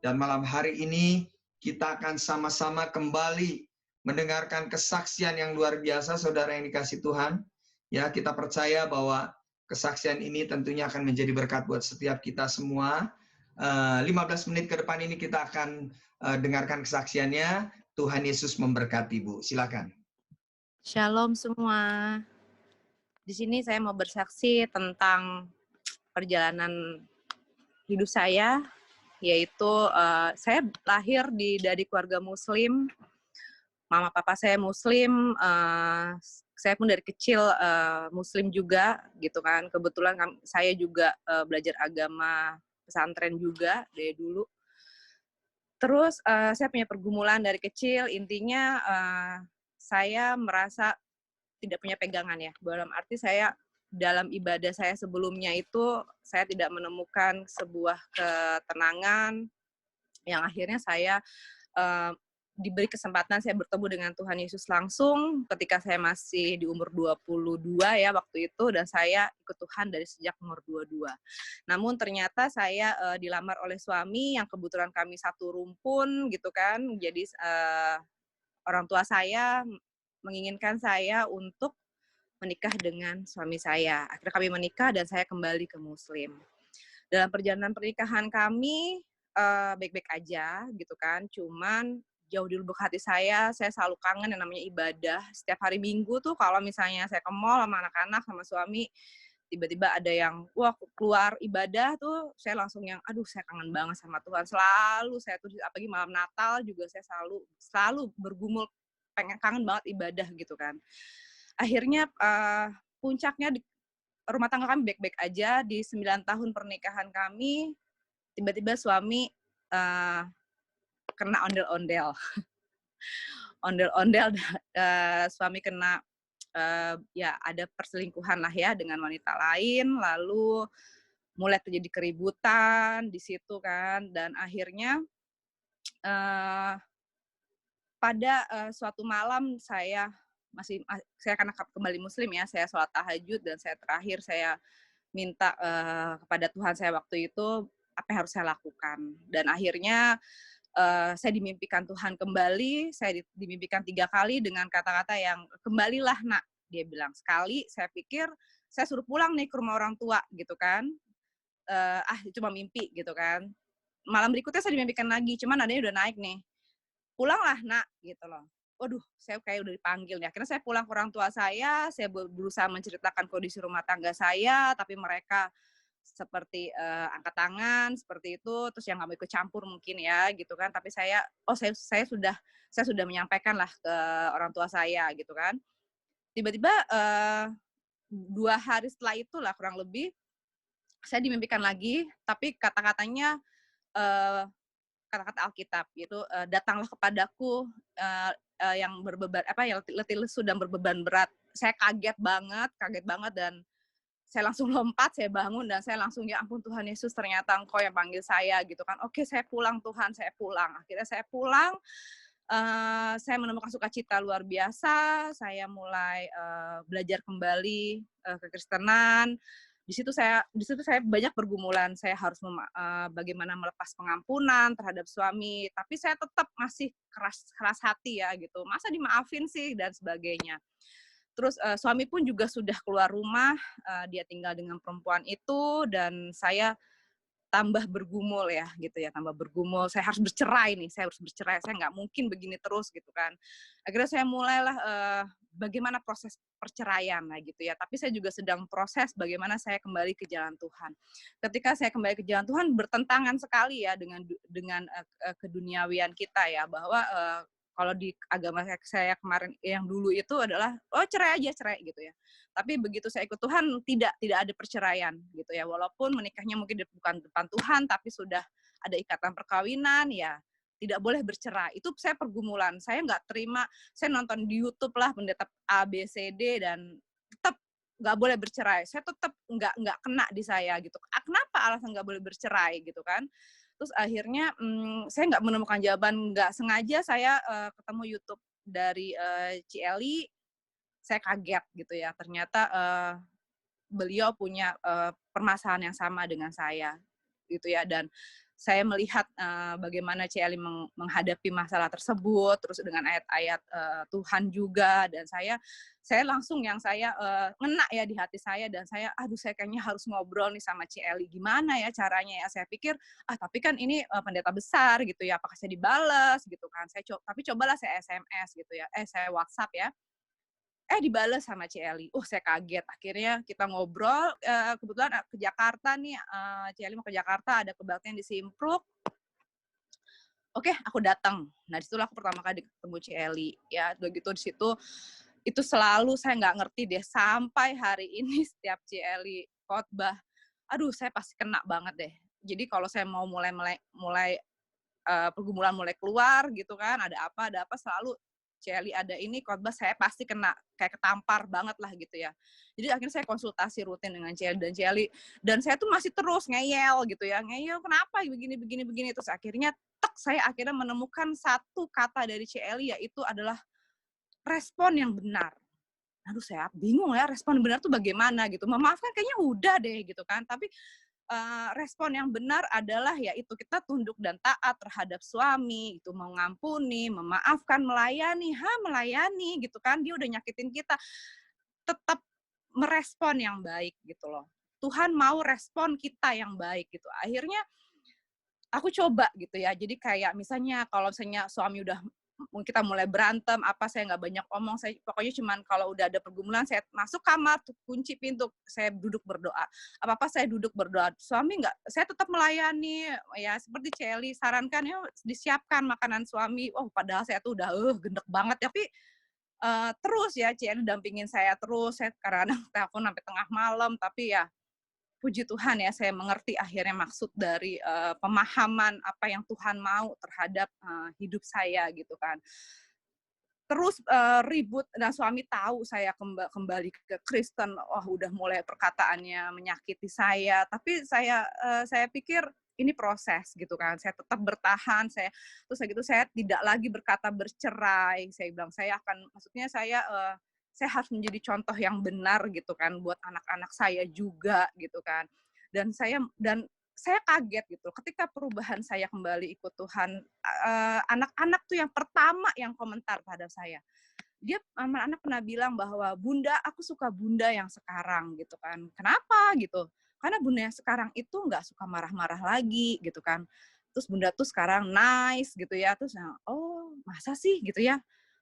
Dan malam hari ini kita akan sama-sama kembali mendengarkan kesaksian yang luar biasa, saudara yang dikasih Tuhan. Ya, kita percaya bahwa kesaksian ini tentunya akan menjadi berkat buat setiap kita semua. 15 menit ke depan ini kita akan dengarkan kesaksiannya. Tuhan Yesus memberkati, Bu. Silakan. Shalom semua. Di sini saya mau bersaksi tentang perjalanan hidup saya, yaitu saya lahir dari keluarga Muslim. Mama papa saya Muslim, saya pun dari kecil Muslim juga, gitu kan. Kebetulan saya juga belajar agama pesantren juga dari dulu. Terus saya punya pergumulan dari kecil, intinya saya merasa tidak punya pegangan ya. Dalam arti saya dalam ibadah saya sebelumnya itu saya tidak menemukan sebuah ketenangan yang akhirnya saya diberi kesempatan saya bertemu dengan Tuhan Yesus langsung ketika saya masih di umur 22 ya waktu itu, dan saya ikut Tuhan dari sejak umur 22. Namun ternyata saya dilamar oleh suami yang kebetulan kami satu rumpun gitu kan. Jadi orang tua saya menginginkan saya untuk menikah dengan suami saya. Akhirnya kami menikah dan saya kembali ke Muslim. Dalam perjalanan pernikahan kami baik-baik aja gitu kan, cuman jauh di lubuk hati saya selalu kangen yang namanya ibadah. Setiap hari Minggu tuh kalau misalnya saya ke mall sama anak-anak sama suami, tiba-tiba ada yang wah keluar ibadah tuh, saya langsung yang aduh saya kangen banget sama Tuhan. Selalu saya tuh apalagi malam Natal juga saya selalu bergumul pengen kangen banget ibadah gitu kan. Akhirnya puncaknya di rumah tangga kami baik-baik aja. Di 9 tahun pernikahan kami, tiba-tiba suami kena ondel-ondel. Ondel-ondel, suami kena ya ada perselingkuhan lah ya dengan wanita lain, lalu mulai terjadi keributan di situ kan, dan akhirnya pada suatu malam saya karena kembali Muslim ya, saya sholat tahajud dan saya minta kepada Tuhan saya waktu itu apa yang harus saya lakukan, dan akhirnya saya dimimpikan Tuhan kembali. Saya dimimpikan 3 kali dengan kata-kata yang kembalilah nak, dia bilang. Sekali saya pikir saya suruh pulang nih ke rumah orang tua gitu kan, cuma mimpi gitu kan. Malam berikutnya saya dimimpikan lagi, cuman nadanya udah naik nih, pulanglah nak gitu loh. Waduh, saya kayak udah dipanggil nih. Akhirnya saya pulang ke orang tua saya berusaha menceritakan kondisi rumah tangga saya, tapi mereka seperti angkat tangan seperti itu, terus yang nggak mau ikut campur mungkin ya gitu kan. Tapi saya sudah menyampaikan lah ke orang tua saya gitu kan. Tiba-tiba 2 hari setelah itulah kurang lebih saya dimimpikan lagi, tapi kata-katanya kata-kata Alkitab gitu, datanglah kepadaku yang berbeban yang letih lesu dan berbeban berat. Saya kaget banget, dan saya langsung lompat, saya bangun dan saya langsung ya ampun Tuhan Yesus, ternyata Engkau yang panggil saya gitu kan. Oke, saya pulang Tuhan, saya pulang. Akhirnya saya pulang, saya menemukan sukacita luar biasa. Saya mulai belajar kembali kekristenan. Di situ saya banyak pergumulan. Saya harus bagaimana melepas pengampunan terhadap suami, tapi saya tetap masih keras hati ya gitu. Masa dimaafin sih dan sebagainya. Terus suami pun juga sudah keluar rumah, dia tinggal dengan perempuan itu, dan saya tambah bergumul ya gitu ya, tambah bergumul. Saya harus bercerai, saya nggak mungkin begini terus gitu kan. Akhirnya saya mulailah bagaimana proses perceraian lah gitu ya. Tapi saya juga sedang proses bagaimana saya kembali ke jalan Tuhan. Ketika saya kembali ke jalan Tuhan, bertentangan sekali ya dengan keduniawian kita ya, bahwa kalau di agama saya kemarin yang dulu itu adalah cerai gitu ya. Tapi begitu saya ikut Tuhan tidak ada perceraian gitu ya. Walaupun menikahnya mungkin bukan depan Tuhan, tapi sudah ada ikatan perkawinan ya, tidak boleh bercerai. Itu saya pergumulan. Saya nggak terima. Saya nonton di YouTube lah pendeta A B C D dan tetap nggak boleh bercerai. Saya tetap nggak kena di saya gitu. Kenapa alasan nggak boleh bercerai gitu kan? Terus akhirnya saya nggak menemukan jawaban, nggak sengaja saya ketemu YouTube dari Ci saya kaget gitu ya. Ternyata beliau punya permasalahan yang sama dengan saya gitu ya, dan saya melihat bagaimana Ci Eli menghadapi masalah tersebut, terus dengan ayat-ayat Tuhan juga, dan saya langsung yang saya ngena ya di hati saya, dan saya, aduh saya kayaknya harus ngobrol nih sama Ci Eli, gimana ya caranya ya? Saya pikir, tapi kan ini pendeta besar gitu ya, apakah saya dibales gitu kan? Tapi cobalah saya SMS gitu ya, saya WhatsApp ya. Dibales sama Ci Eli. Saya kaget. Akhirnya kita ngobrol, kebetulan ke Jakarta nih, Ci Eli mau ke Jakarta, ada kebaktian di Simpruk. Oke, aku datang. Nah, disitulah aku pertama kali ketemu Ci Eli. Ya, begitu di situ, itu selalu saya nggak ngerti deh, sampai hari ini setiap Ci Eli khotbah, aduh saya pasti kena banget deh. Jadi kalau saya mau mulai pergumulan mulai keluar gitu kan, ada apa selalu Ci Eli ada ini khotbah, saya pasti kena kayak ketampar banget lah gitu ya. Jadi akhirnya saya konsultasi rutin dengan Ci Eli, dan saya tuh masih terus ngeyel gitu ya, ngeyel kenapa begini, terus akhirnya saya akhirnya menemukan satu kata dari Ci Eli, yaitu adalah respon yang benar. Aduh saya bingung ya, respon benar tuh bagaimana gitu, memaafkan kayaknya udah deh gitu kan, tapi respon yang benar adalah yaitu kita tunduk dan taat terhadap suami, itu mengampuni, memaafkan, melayani gitu kan, dia udah nyakitin kita, tetap merespon yang baik gitu loh. Tuhan mau respon kita yang baik gitu. Akhirnya aku coba gitu ya, jadi kayak misalnya kalau misalnya suami udah kita mulai berantem, saya nggak banyak omong, saya pokoknya cuman kalau udah ada pergumulan, saya masuk kamar, kunci pintu, saya duduk berdoa. Apa-apa saya duduk berdoa. Suami nggak, saya tetap melayani, ya seperti Ci Eli sarankan, ya disiapkan makanan suami. Padahal saya tuh udah gendek banget, tapi terus ya Ci Eli dampingin saya terus, saya kadang-kadang telepon sampai tengah malam, tapi ya puji Tuhan ya, saya mengerti akhirnya maksud dari pemahaman apa yang Tuhan mau terhadap hidup saya gitu kan. Terus ribut, nah suami tahu saya kembali ke Kristen, udah mulai perkataannya menyakiti saya, tapi saya pikir ini proses gitu kan, saya tetap bertahan, terus gitu saya tidak lagi berkata bercerai, saya bilang saya harus menjadi contoh yang benar gitu kan buat anak-anak saya juga gitu kan. Dan saya kaget gitu ketika perubahan saya kembali ikut Tuhan, anak-anak tuh yang pertama yang komentar pada saya. Anak-anak pernah bilang bahwa, "Bunda, aku suka Bunda yang sekarang," gitu kan. Kenapa gitu? Karena Bunda yang sekarang itu nggak suka marah-marah lagi gitu kan. Terus Bunda tuh sekarang nice gitu ya. Terus, oh masa sih gitu ya?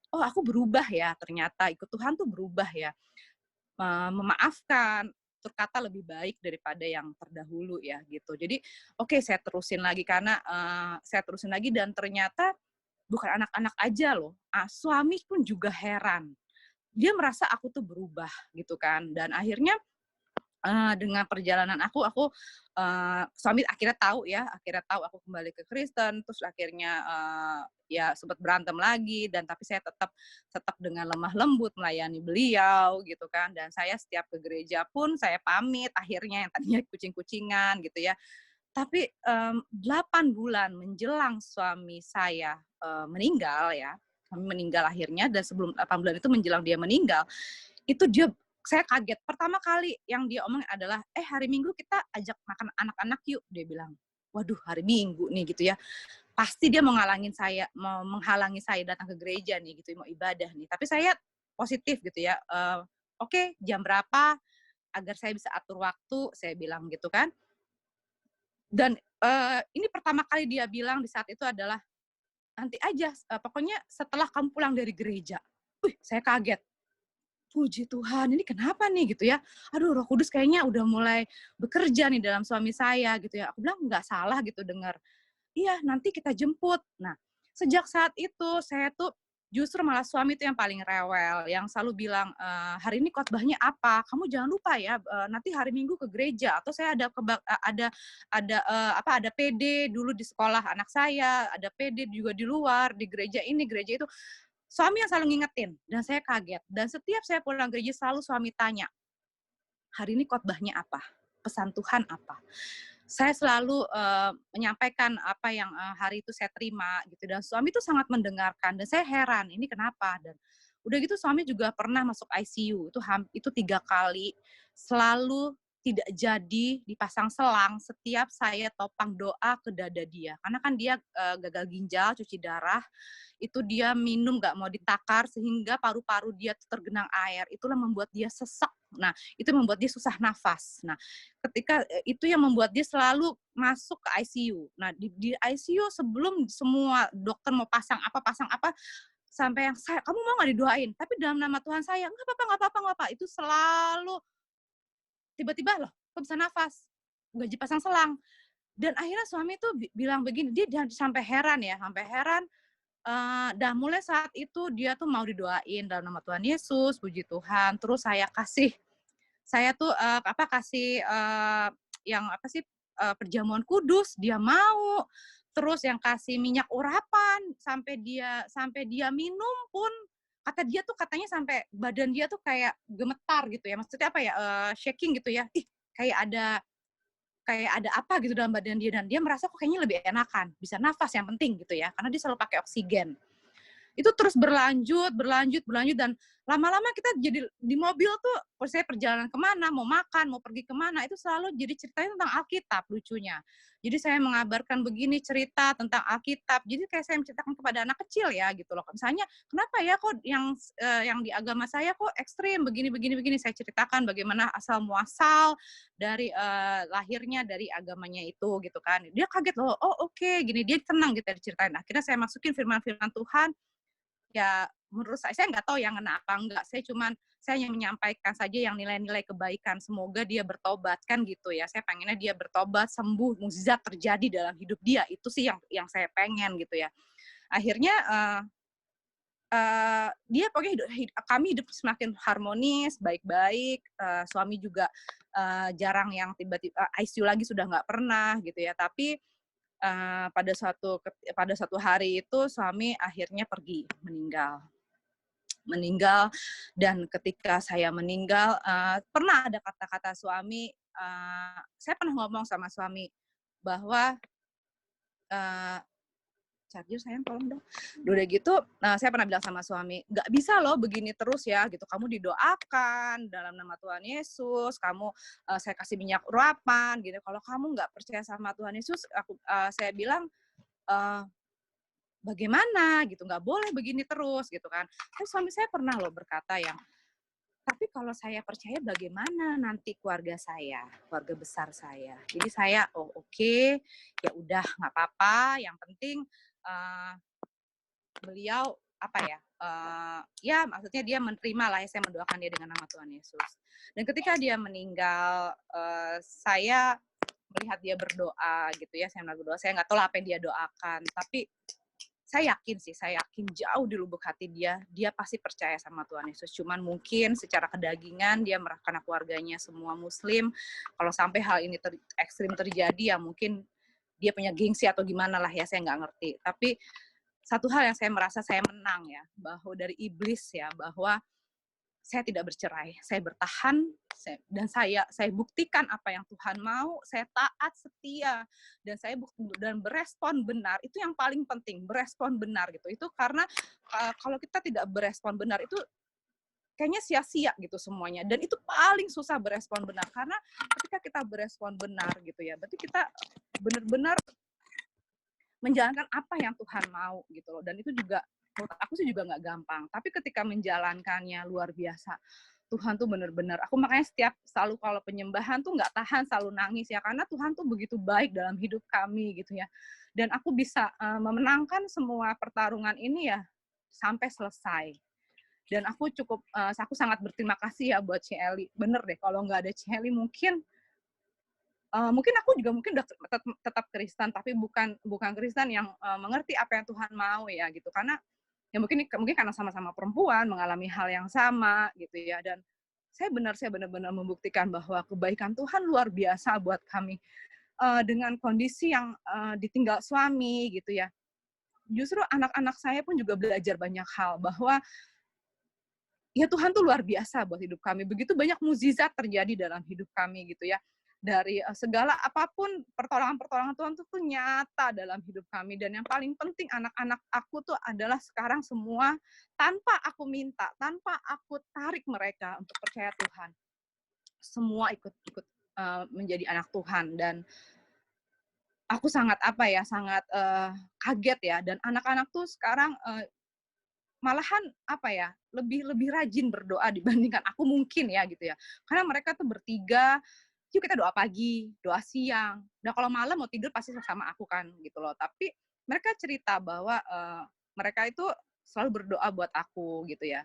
Oh aku berubah ya, ternyata ikut Tuhan tuh berubah ya, memaafkan, berkata lebih baik daripada yang terdahulu ya gitu. Jadi oke, saya terusin lagi karena saya terusin lagi, dan ternyata bukan anak-anak aja loh, suami pun juga heran. Dia merasa aku tuh berubah gitu kan, dan akhirnya dengan perjalanan aku suami akhirnya tahu aku kembali ke Kristen, terus akhirnya ya sempat berantem lagi, dan tapi saya tetap dengan lemah lembut melayani beliau gitu kan, dan saya setiap ke gereja pun saya pamit akhirnya, yang tadinya kucing-kucingan gitu ya. Tapi 8 bulan menjelang suami saya meninggal ya, suami meninggal akhirnya, dan sebelum 8 bulan itu menjelang dia meninggal, itu saya kaget. Pertama kali yang dia omongin adalah, hari Minggu kita ajak makan anak-anak yuk, dia bilang. Waduh, hari Minggu nih gitu ya. Pasti dia mau menghalangi saya datang ke gereja nih gitu, mau ibadah nih. Tapi saya positif gitu ya. Oke, jam berapa agar saya bisa atur waktu, saya bilang gitu kan. Dan ini pertama kali dia bilang di saat itu adalah, nanti aja, pokoknya setelah kamu pulang dari gereja. Saya kaget. Puji Tuhan, ini kenapa nih gitu ya. Aduh, Roh Kudus kayaknya udah mulai bekerja nih dalam suami saya gitu ya. Aku bilang nggak salah gitu dengar. Iya, nanti kita jemput. Nah, sejak saat itu saya tuh justru malah suami itu yang paling rewel, yang selalu bilang, hari ini khotbahnya apa? Kamu jangan lupa ya, nanti hari Minggu ke gereja, atau saya ada PD dulu di sekolah anak saya, ada PD juga di luar, di gereja ini, gereja itu. Suami yang selalu ngingetin, dan saya kaget. Dan setiap saya pulang gereja selalu suami tanya, hari ini khotbahnya apa? Pesan Tuhan apa? Saya selalu menyampaikan apa yang hari itu saya terima gitu, dan suami itu sangat mendengarkan, dan saya heran ini kenapa. Dan udah gitu suami juga pernah masuk ICU, itu 3 kali, selalu tidak jadi dipasang selang setiap saya topang doa ke dada dia. Karena kan dia gagal ginjal, cuci darah, itu dia minum nggak mau ditakar sehingga paru-paru dia tergenang air. Itulah membuat dia sesak. Nah, itu membuat dia susah nafas. Nah, ketika itu yang membuat dia selalu masuk ke ICU. Nah, di ICU sebelum semua dokter mau pasang apa, sampai yang saya, kamu mau nggak didoain? Tapi dalam nama Tuhan saya, nggak apa-apa, nggak apa-apa, nggak apa. Itu selalu tiba-tiba loh, kok bisa nafas? Nggak dipasang selang. Dan akhirnya suami tuh bilang begini, dia sampai heran ya, sampai heran. Dan mulai saat itu dia tuh mau didoain dalam nama Tuhan Yesus, puji Tuhan. Terus saya tuh kasih yang apa sih perjamuan kudus, dia mau. Terus yang kasih minyak urapan sampai dia minum pun kata dia tuh katanya sampai badan dia tuh kayak gemetar gitu ya. Maksudnya apa ya? Shaking gitu ya. Ih, kayak ada apa gitu dalam badan dia, dan dia merasa kok kayaknya lebih enakan, bisa nafas yang penting gitu ya, karena dia selalu pakai oksigen. Itu terus berlanjut, dan lama-lama kita jadi di mobil tuh, saya perjalanan kemana, mau makan, mau pergi kemana, itu selalu jadi ceritanya tentang Alkitab, lucunya. Jadi saya mengabarkan begini cerita tentang Alkitab, jadi kayak saya menceritakan kepada anak kecil ya gitu loh. Misalnya, kenapa ya kok yang di agama saya kok ekstrim, begini, saya ceritakan bagaimana asal muasal dari lahirnya dari agamanya itu gitu kan. Dia kaget loh, oh oke, gini, dia tenang gitu diceritain. Akhirnya saya masukin firman-firman Tuhan. Ya, menurut saya nggak tahu yang ngena apa enggak. Saya hanya menyampaikan saja yang nilai-nilai kebaikan. Semoga dia bertobat, kan gitu ya. Saya pengennya dia bertobat, sembuh, mukjizat terjadi dalam hidup dia. Itu sih yang saya pengen gitu ya. Akhirnya dia pokoknya kami hidup semakin harmonis, baik-baik. Suami juga jarang yang tiba-tiba ICU lagi, sudah nggak pernah gitu ya. Tapi pada suatu hari itu suami akhirnya pergi, meninggal. Dan ketika saya meninggal, pernah ada kata-kata suami, saya pernah ngomong sama suami bahwa charger sayang tolong dong. Udah gitu, saya pernah bilang sama suami, nggak bisa loh begini terus ya gitu. Kamu didoakan dalam nama Tuhan Yesus, saya kasih minyak urapan gitu. Kalau kamu nggak percaya sama Tuhan Yesus, saya bilang, bagaimana gitu, nggak boleh begini terus gitu kan. Terus suami saya pernah loh berkata yang, tapi kalau saya percaya bagaimana nanti keluarga besar saya. Jadi saya, oh oke, ya udah nggak apa-apa. Yang penting beliau apa ya, ya maksudnya dia menerima lah ya, saya mendoakan dia dengan nama Tuhan Yesus. Dan ketika dia meninggal, saya melihat dia berdoa gitu ya, saya berdoa, saya nggak tahu lah apa yang dia doakan, tapi saya yakin jauh di lubuk hati dia pasti percaya sama Tuhan Yesus. Cuman mungkin secara kedagingan dia karena keluarganya semua Muslim, kalau sampai hal ini ekstrim terjadi ya mungkin dia punya gengsi atau gimana lah ya, saya nggak ngerti. Tapi satu hal yang saya merasa saya menang ya, bahwa dari iblis ya, bahwa saya tidak bercerai, saya bertahan, dan saya buktikan apa yang Tuhan mau, saya taat, setia, dan berespon benar. Itu yang paling penting, berespon benar gitu. Itu karena kalau kita tidak berespon benar itu kayaknya sia-sia gitu semuanya. Dan itu paling susah berespon benar, karena ketika kita berespon benar gitu ya, berarti kita benar-benar menjalankan apa yang Tuhan mau gitu loh. Dan itu juga menurut aku sih juga nggak gampang. Tapi ketika menjalankannya luar biasa. Tuhan tuh benar-benar, aku makanya selalu kalau penyembahan tuh nggak tahan, selalu nangis ya, karena Tuhan tuh begitu baik dalam hidup kami gitu ya. Dan aku bisa memenangkan semua pertarungan ini ya sampai selesai. Dan aku sangat berterima kasih ya buat Cieli. Bener deh, kalau nggak ada Cieli mungkin aku juga mungkin udah tetap Kristen, tapi bukan Kristen yang mengerti apa yang Tuhan mau ya gitu. Karena ya mungkin karena sama-sama perempuan mengalami hal yang sama gitu ya. Dan saya benar-benar membuktikan bahwa kebaikan Tuhan luar biasa buat kami dengan kondisi yang ditinggal suami gitu ya. Justru anak-anak saya pun juga belajar banyak hal, bahwa ya Tuhan tuh luar biasa buat hidup kami. Begitu banyak mukjizat terjadi dalam hidup kami gitu ya. Dari segala apapun, pertolongan Tuhan tuh nyata dalam hidup kami. Dan yang paling penting, anak-anak aku tuh adalah sekarang semua tanpa aku minta, tanpa aku tarik mereka untuk percaya Tuhan. Semua ikut menjadi anak Tuhan. Dan aku sangat sangat kaget ya. Dan anak-anak tuh sekarang malahan lebih lebih rajin berdoa dibandingkan aku mungkin ya gitu ya. Karena mereka tuh bertiga, yuk kita doa pagi, doa siang. Nah kalau malam mau tidur pasti sama aku kan gitu loh. Tapi mereka cerita bahwa mereka itu selalu berdoa buat aku gitu ya.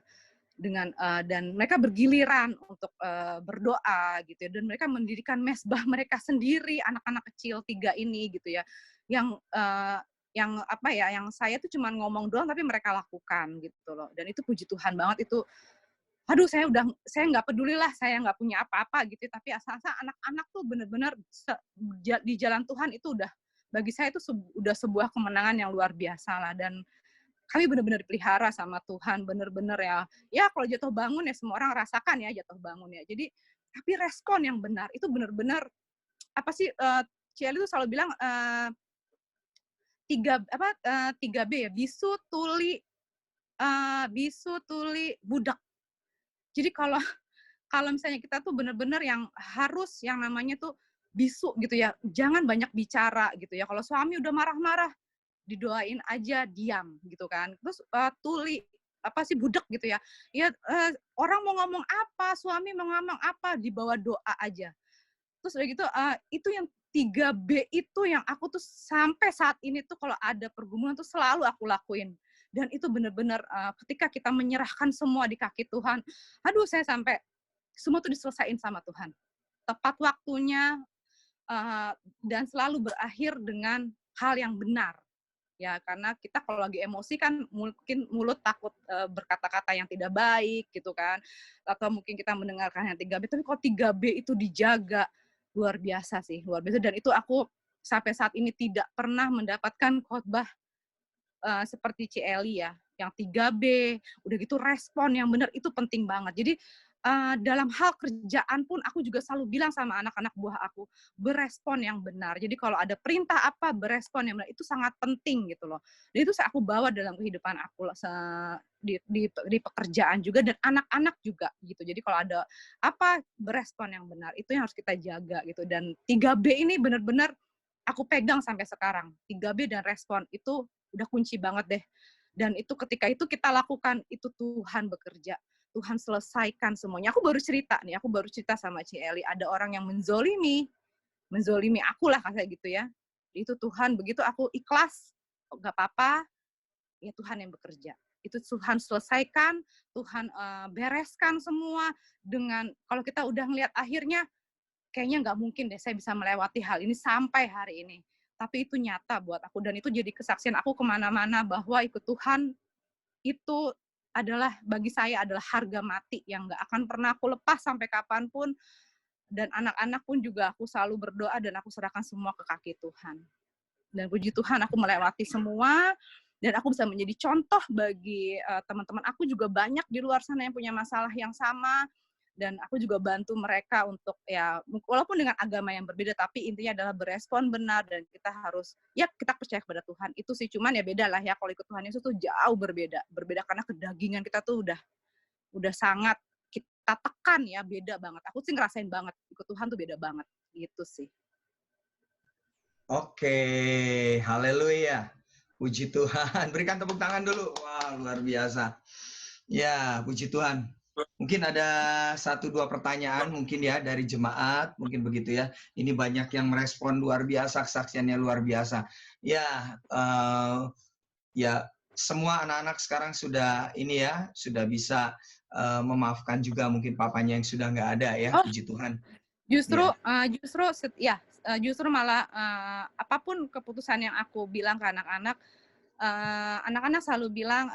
Dan mereka bergiliran untuk berdoa gitu ya. Dan mereka mendirikan mesbah mereka sendiri, anak-anak kecil 3 ini gitu ya. Yang saya tuh cuma ngomong doang tapi mereka lakukan gitu loh. Dan itu puji Tuhan banget itu. Aduh saya nggak peduli lah, saya nggak punya apa-apa gitu, tapi asal-asal anak-anak tuh benar-benar di jalan Tuhan itu udah, bagi saya itu udah sebuah kemenangan yang luar biasa lah. Dan kami benar-benar dipelihara sama Tuhan, benar-benar ya kalau jatuh bangun ya semua orang rasakan ya jatuh bangun ya. Jadi tapi respon yang benar itu benar-benar Cieli itu selalu bilang 3B ya, bisu, tuli, budak. Jadi kalau misalnya kita tuh benar-benar yang harus yang namanya tuh bisu gitu ya, jangan banyak bicara gitu ya. Kalau suami udah marah-marah, didoain aja diam gitu kan. Terus tuli budak gitu ya. Ya orang mau ngomong apa, suami mau ngomong apa, dibawa doa aja. Terus udah gitu itu yang 3B itu yang aku tuh sampai saat ini tuh kalau ada pergumulan tuh selalu aku lakuin. Dan itu benar-benar ketika kita menyerahkan semua di kaki Tuhan, aduh saya sampai semua tuh diselesain sama Tuhan. Tepat waktunya dan selalu berakhir dengan hal yang benar. Ya, karena kita kalau lagi emosi kan mungkin mulut takut berkata-kata yang tidak baik gitu kan. Atau mungkin kita mendengarkan yang 3B, tapi kalau 3B itu dijaga, luar biasa sih, luar biasa. Dan itu aku sampai saat ini tidak pernah mendapatkan khotbah seperti Cieli ya, yang 3B, udah gitu respon yang benar itu penting banget. Jadi dalam hal kerjaan pun aku juga selalu bilang sama anak-anak buah aku, berespon yang benar. Jadi kalau ada perintah apa, berespon yang benar, itu sangat penting gitu loh. Dan itu aku bawa dalam kehidupan aku di pekerjaan juga, dan anak-anak juga gitu. Jadi kalau ada apa, berespon yang benar, itu yang harus kita jaga gitu. Dan 3B ini benar-benar aku pegang sampai sekarang. 3B dan respon itu udah kunci banget deh. Dan itu ketika itu kita lakukan, itu Tuhan bekerja. Tuhan selesaikan semuanya. Aku baru cerita sama Cieli, ada orang yang menzolimi aku lah kayak gitu ya. Itu Tuhan begitu aku ikhlas, nggak apa-apa, ya Tuhan yang bekerja. Itu Tuhan selesaikan, Tuhan bereskan semua dengan, kalau kita udah ngelihat akhirnya, kayaknya nggak mungkin deh saya bisa melewati hal ini sampai hari ini. Tapi itu nyata buat aku, dan itu jadi kesaksian aku kemana-mana bahwa ikut Tuhan itu bagi saya adalah harga mati yang nggak akan pernah aku lepas sampai kapanpun. Dan anak-anak pun juga aku selalu berdoa dan aku serahkan semua ke kaki Tuhan. Dan puji Tuhan aku melewati semua, dan aku bisa menjadi contoh bagi teman-teman aku juga banyak di luar sana yang punya masalah yang sama. Dan aku juga bantu mereka untuk ya walaupun dengan agama yang berbeda, tapi intinya adalah berespon benar, dan kita harus kita percaya kepada Tuhan. Itu sih, cuman ya beda lah ya kalau ikut Tuhan Yesus tuh jauh berbeda karena kedagingan kita tuh udah sangat kita tekan ya, beda banget. Aku sih ngerasain banget ikut Tuhan tuh beda banget gitu sih. Oke, haleluya. Puji Tuhan. Berikan tepuk tangan dulu. Wah, luar biasa. Ya, puji Tuhan. Mungkin ada 1-2 pertanyaan mungkin ya dari jemaat, mungkin begitu ya. Ini banyak yang merespon luar biasa, kesaksiannya luar biasa. Ya, ya semua anak-anak sekarang sudah sudah bisa memaafkan juga mungkin papanya yang sudah nggak ada ya, puji Tuhan. Justru malah apapun keputusan yang aku bilang ke anak-anak, anak-anak selalu bilang,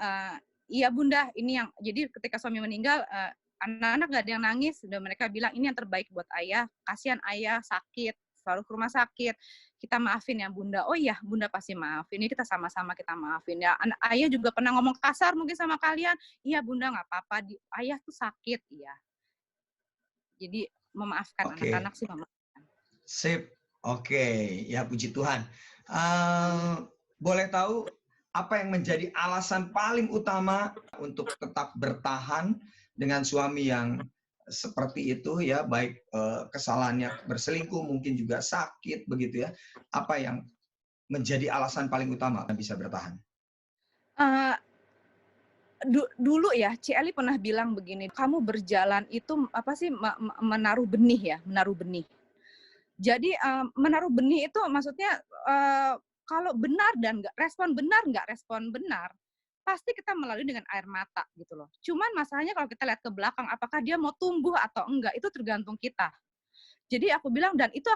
iya Bunda, ini yang, jadi ketika suami meninggal, anak-anak nggak ada yang nangis, dan mereka bilang ini yang terbaik buat ayah, kasihan ayah sakit, selalu ke rumah sakit, kita maafin ya Bunda. Oh iya, Bunda pasti maafin, ini kita sama-sama kita maafin ya. Ayah juga pernah ngomong kasar mungkin sama kalian, iya Bunda nggak apa-apa, ayah tuh sakit, iya. Jadi memaafkan anak-anak sih, memaafkan. Sip, oke, ya puji Tuhan. Boleh tahu apa yang menjadi alasan paling utama untuk tetap bertahan dengan suami yang seperti itu ya, baik kesalahannya berselingkuh, mungkin juga sakit begitu ya. Apa yang menjadi alasan paling utama bisa bertahan? Eee, dulu ya, Ci Eli pernah bilang begini, "Kamu berjalan itu apa sih, menaruh benih ya, menaruh benih." Jadi, menaruh benih itu maksudnya, kalau benar dan nggak respon benar, pasti kita melalui dengan air mata gitu loh. Cuman masalahnya kalau kita lihat ke belakang, apakah dia mau tumbuh atau enggak, itu tergantung kita. Jadi aku bilang dan itu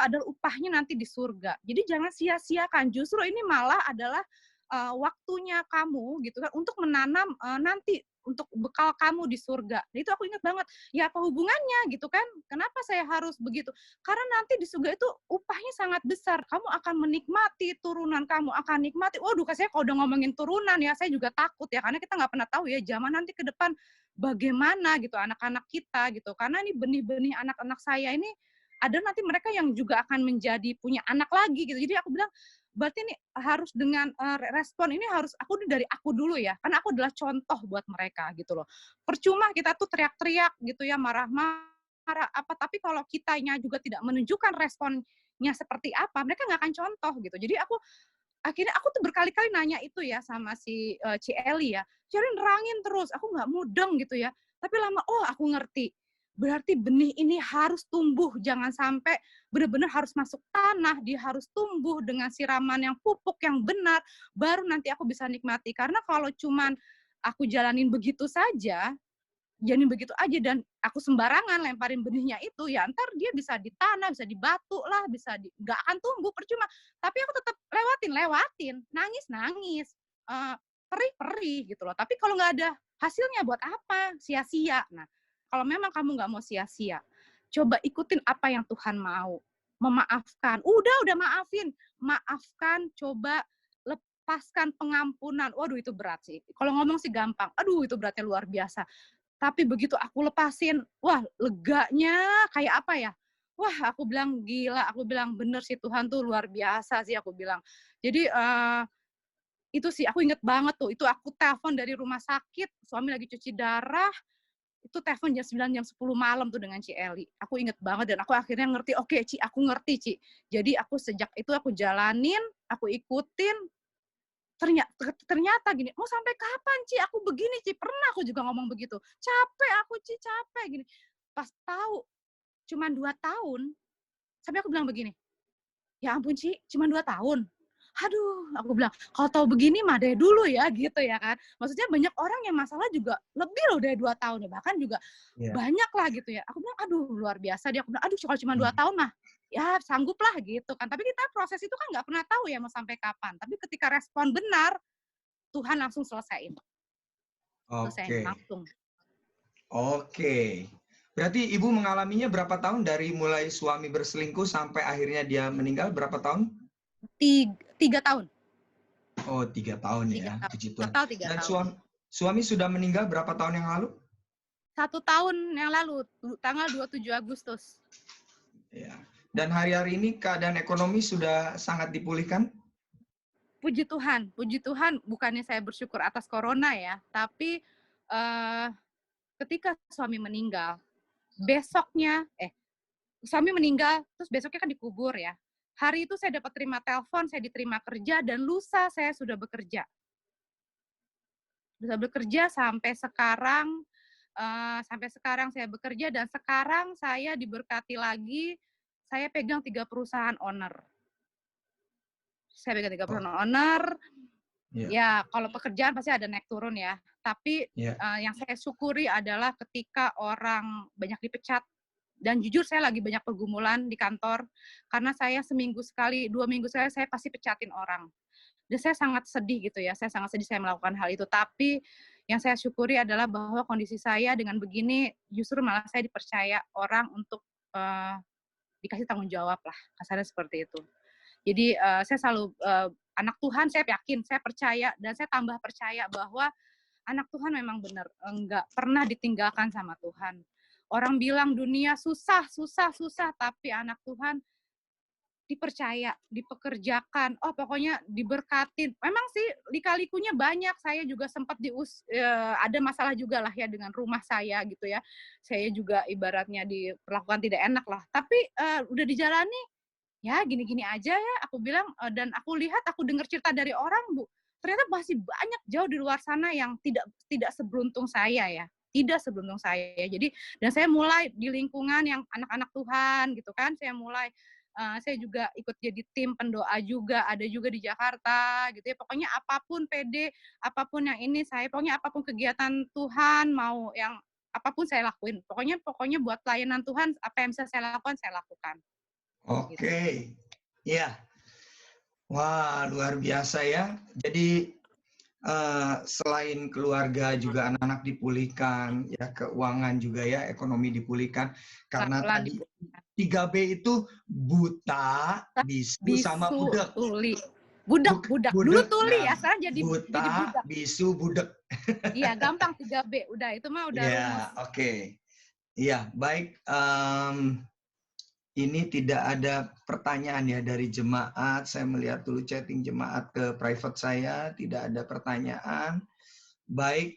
adalah upahnya nanti di surga. Jadi jangan sia-siakan, justru ini malah adalah, waktunya kamu gitu kan untuk menanam, nanti untuk bekal kamu di surga. Nah itu aku ingat banget, ya apa hubungannya gitu kan, kenapa saya harus begitu? Karena nanti di surga itu upahnya sangat besar, kamu akan menikmati turunan kamu, akan nikmati waduh saya kalau udah ngomongin turunan ya, saya juga takut ya, karena kita nggak pernah tahu ya zaman nanti ke depan bagaimana gitu anak-anak kita gitu. Karena ini benih-benih anak-anak saya ini ada nanti mereka yang juga akan menjadi punya anak lagi gitu. Jadi aku bilang berarti ini harus dengan respon ini harus aku dari aku dulu ya. Karena aku adalah contoh buat mereka gitu loh. Percuma kita tuh teriak-teriak gitu ya, marah-marah apa tapi kalau kitanya juga tidak menunjukkan responnya seperti apa, mereka nggak akan contoh gitu. Jadi akhirnya aku tuh berkali-kali nanya itu ya sama si, Ci Eli ya, Ci Eli nerangin terus, aku nggak mudeng gitu ya. Tapi lama, oh aku ngerti, berarti benih ini harus tumbuh, jangan sampai benar-benar harus masuk tanah, dia harus tumbuh dengan siraman yang pupuk yang benar, baru nanti aku bisa nikmati. Karena kalau cuman aku jalanin begitu saja, jalanin begitu aja dan aku sembarangan lemparin benihnya itu, ya entar dia bisa di tanah, bisa di batu lah, nggak akan tumbuh percuma. Tapi aku tetap lewatin, nangis, perih gitu loh. Tapi kalau nggak ada hasilnya buat apa? Sia-sia. Nah, kalau memang kamu nggak mau sia-sia, coba ikutin apa yang Tuhan mau. Memaafkan, udah maafin, maafkan, coba lepaskan pengampunan. Waduh itu berat sih. Kalau ngomong sih gampang, aduh itu beratnya luar biasa. Tapi begitu aku lepasin, wah leganya kayak apa ya, wah aku bilang gila, aku bilang bener sih Tuhan tuh luar biasa sih aku bilang. Jadi, itu sih aku inget banget tuh, itu aku telepon dari rumah sakit, suami lagi cuci darah, itu telepon jam 9, jam 10 malam tuh dengan Ci Eli. Aku inget banget dan aku akhirnya ngerti, "Oke Ci, aku ngerti Ci." Jadi aku sejak itu aku jalanin, aku ikutin, ternyata gini, "Mau sampai kapan, Ci? Aku begini, Ci." Pernah aku juga ngomong begitu. "Capek aku, Ci, capek." Gini. Pas tahu cuman 2 tahun, sampai aku bilang begini, "Ya ampun, Ci, cuman 2 tahun?" Aduh, aku bilang, "Kalau tahu begini mah dari dulu ya," gitu ya kan. Maksudnya banyak orang yang masalah juga lebih loh dari 2 tahun ya, bahkan juga Iya. banyak lah gitu ya. Aku bilang, "Aduh, luar biasa dia." Aku bilang, "Aduh, kalau cuma 2 Mhm. tahun mah, ya sanggup lah," gitu kan. Tapi kita proses itu kan nggak pernah tahu ya mau sampai kapan. Tapi ketika respon benar, Tuhan langsung selesaiin Oke, langsung. oke. Berarti Ibu mengalaminya berapa tahun dari mulai suami berselingkuh sampai akhirnya dia meninggal berapa tahun? 3 tahun, Oh, 3 tahun ya, 3 tahun, puji Tuhan. total 3 Dan tahun. suami sudah meninggal berapa tahun yang lalu? 1 tahun yang lalu, tanggal 27 Agustus. Ya. Dan hari-hari ini keadaan ekonomi sudah sangat dipulihkan? Puji Tuhan bukannya saya bersyukur atas corona ya, tapi, eee, ketika suami meninggal, besoknya suami meninggal, terus besoknya kan dikubur ya. Hari itu saya dapat terima telepon, saya diterima kerja dan lusa saya sudah bekerja. Sudah bekerja sampai sekarang saya bekerja dan sekarang saya diberkati lagi, saya pegang 3 perusahaan owner. Saya pegang 3 Oh, perusahaan owner, ya, ya kalau pekerjaan pasti ada naik turun ya, tapi, ya. yang saya syukuri adalah ketika orang banyak dipecat dan jujur saya lagi banyak pergumulan di kantor, karena saya seminggu sekali, 2 minggu sekali saya pasti pecatin orang. Dan saya sangat sedih gitu ya, saya sangat sedih saya melakukan hal itu. Tapi yang saya syukuri adalah bahwa kondisi saya dengan begini justru malah saya dipercaya orang untuk, dikasih tanggung jawab lah, kasarnya seperti itu. Jadi, saya selalu, anak Tuhan saya yakin, saya percaya dan saya tambah percaya bahwa anak Tuhan memang benar, enggak pernah ditinggalkan sama Tuhan. Orang bilang dunia susah susah susah, tapi anak Tuhan dipercaya, dipekerjakan, oh pokoknya diberkatin. Memang sih lika-likunya banyak, saya juga sempat ada masalah juga lah ya dengan rumah saya gitu ya. Saya juga ibaratnya diperlakukan tidak enak lah. Tapi udah dijalani, ya gini-gini aja ya, aku bilang, dan aku lihat, aku dengar cerita dari orang, Bu, ternyata masih banyak jauh di luar sana yang tidak seberuntung saya ya. Tidak seberuntung saya. Jadi, dan saya mulai di lingkungan yang anak-anak Tuhan gitu kan, saya juga ikut jadi tim pendoa juga, ada juga di Jakarta gitu ya. Pokoknya apapun PD, apapun yang ini pokoknya apapun kegiatan Tuhan, mau yang apapun saya lakuin. Pokoknya buat pelayanan Tuhan, apa yang bisa saya lakukan, saya lakukan. Gitu. Oke. Ya. Wah, luar biasa ya. Jadi selain keluarga juga anak-anak dipulihkan, ya keuangan juga ya, ekonomi dipulihkan. Karena Pelan-pelan tadi dipulihkan. 3B itu buta, bisu, sama Bisu, budek. tuli. Budak. Dulu tuli ya, sekarang jadi buta, budak. bisu, budek. Iya, gampang 3B. Udah, itu mah udah rumus. Ya, oke. Iya, baik. Ini tidak ada pertanyaan ya dari jemaat. Saya melihat dulu chatting jemaat ke private saya, tidak ada pertanyaan. Baik,